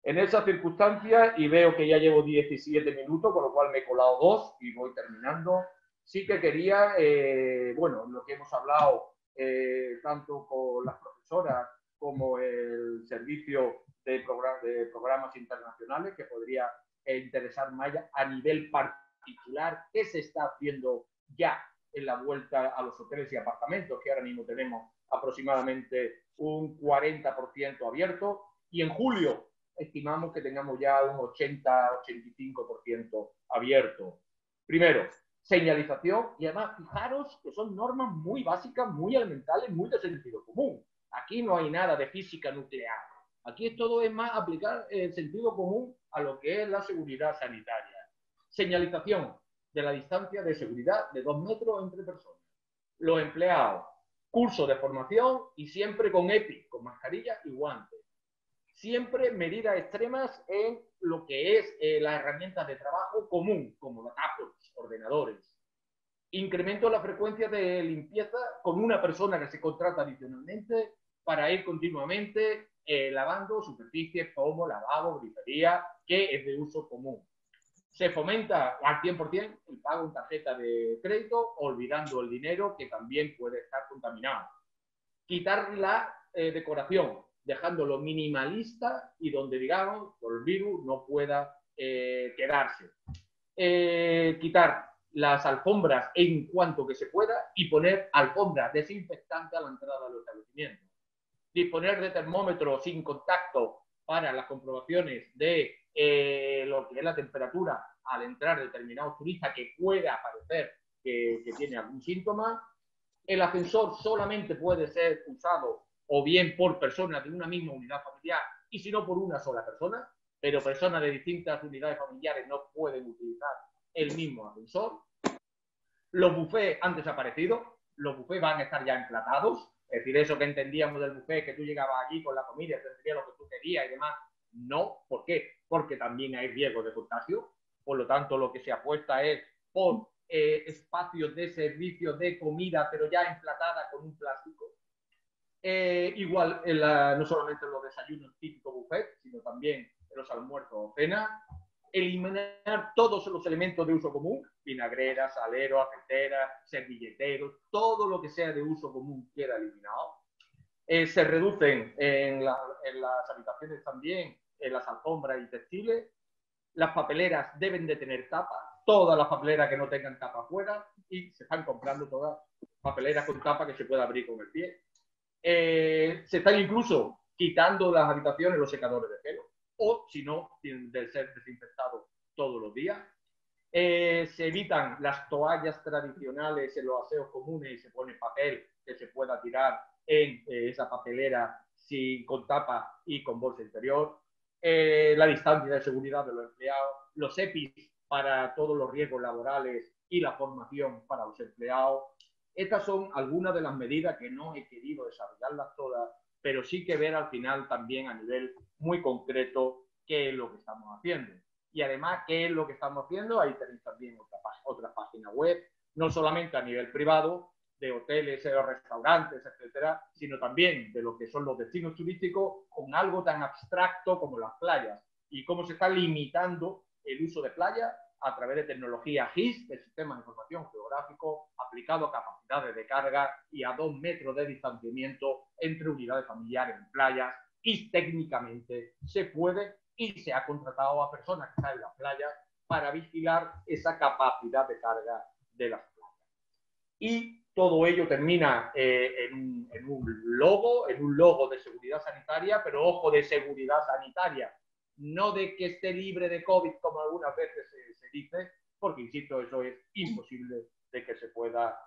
En esas circunstancias, y veo que ya llevo 17 minutos, con lo cual me he colado 2 y voy terminando, sí que quería, bueno, lo que hemos hablado tanto con las profesoras como el servicio de programas internacionales, que podría interesar más a nivel particular, qué se está haciendo ya en la vuelta a los hoteles y apartamentos, que ahora mismo tenemos aproximadamente un 40% abierto, y en julio estimamos que tengamos ya un 80-85% abierto. Primero, señalización, y además fijaros que son normas muy básicas, muy elementales, muy de sentido común. Aquí no hay nada de física nuclear. Aquí todo es más aplicar el sentido común a lo que es la seguridad sanitaria. Señalización de la distancia de seguridad de 2 metros entre personas. Los empleados, curso de formación y siempre con EPI, con mascarilla y guantes. Siempre medidas extremas en lo que es las herramientas de trabajo común, como los tablets, ordenadores. Incremento la frecuencia de limpieza con una persona que se contrata adicionalmente para ir continuamente lavando superficies como lavabo, grifería, que es de uso común. Se fomenta al 100% el pago en tarjeta de crédito, olvidando el dinero que también puede estar contaminado. Quitar la decoración, dejándolo minimalista y donde, digamos, por el virus no pueda quedarse. Quitar las alfombras en cuanto que se pueda y poner alfombras desinfectantes a la entrada del establecimiento. Disponer de termómetros sin contacto para las comprobaciones de lo que es la temperatura al entrar determinados turistas que pueda parecer que tiene algún síntoma. El ascensor solamente puede ser usado o bien por personas de una misma unidad familiar y si no por una sola persona, pero personas de distintas unidades familiares no pueden utilizar el mismo ascensor. Los buffets han desaparecido, los buffets van a estar ya emplatados, es decir, eso que entendíamos del buffet, que tú llegabas allí con la comida, te decía lo que tú querías y demás, no. ¿Por qué? Porque también hay riesgo de contagio, por lo tanto lo que se apuesta es por espacios de servicio de comida, pero ya emplatada con un plástico. Igual, no solamente en los desayunos típicos buffet, sino también en los almuerzos o cenas. Eliminar todos los elementos de uso común, vinagreras, saleros, aceiteras, servilleteros, todo lo que sea de uso común queda eliminado. Se reducen en las habitaciones también, en las alfombras y textiles. Las papeleras deben de tener tapa, todas las papeleras que no tengan tapa afuera, y se están comprando todas papeleras con tapa que se pueda abrir con el pie. Se están incluso quitando las habitaciones los secadores de pelo, o si no, tienen de ser desinfectados todos los días. Se evitan las toallas tradicionales en los aseos comunes y se pone papel que se pueda tirar en esa papelera con tapa y con bolsa interior. La distancia de seguridad de los empleados, los EPIs para todos los riesgos laborales y la formación para los empleados. Estas son algunas de las medidas que no he querido desarrollarlas todas, pero sí que ver al final también a nivel muy concreto qué es lo que estamos haciendo. Y además, ¿qué es lo que estamos haciendo? Ahí tenéis también otra página web, no solamente a nivel privado, de hoteles, restaurantes, etcétera, sino también de lo que son los destinos turísticos, con algo tan abstracto como las playas y cómo se está limitando el uso de playas a través de tecnología GIS, del Sistema de Información Geográfico, aplicado a capacidades de carga y a 2 metros de distanciamiento entre unidades familiares en playas, y técnicamente se puede y se ha contratado a personas que están en las playas para vigilar esa capacidad de carga de las playas. Y todo ello termina en un logo de seguridad sanitaria, pero ojo, de seguridad sanitaria, no de que esté libre de COVID, como algunas veces se dice, porque, insisto, eso es imposible de que se pueda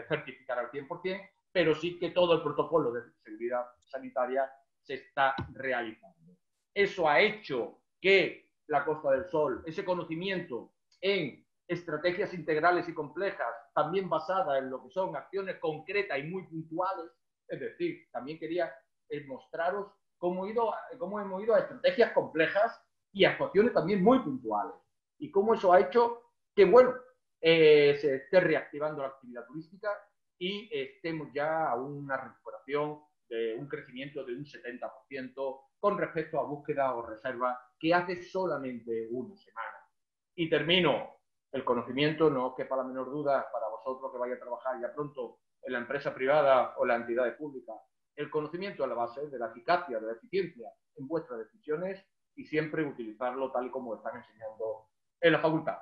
certificar al 100%, pero sí que todo el protocolo de seguridad sanitaria se está realizando. Eso ha hecho que la Costa del Sol, ese conocimiento en estrategias integrales y complejas, también basadas en lo que son acciones concretas y muy puntuales, es decir, también quería mostraros cómo hemos ido a estrategias complejas y actuaciones también muy puntuales, y cómo eso ha hecho que, bueno, se esté reactivando la actividad turística y estemos ya a una recuperación de un crecimiento de un 70% con respecto a búsqueda o reserva que hace solamente una semana. Y termino. El conocimiento, no quepa la menor duda para vosotros que vais a trabajar ya pronto en la empresa privada o en la entidad pública. El conocimiento es la base de la eficacia, de la eficiencia en vuestras decisiones y siempre utilizarlo tal y como están enseñando en la facultad.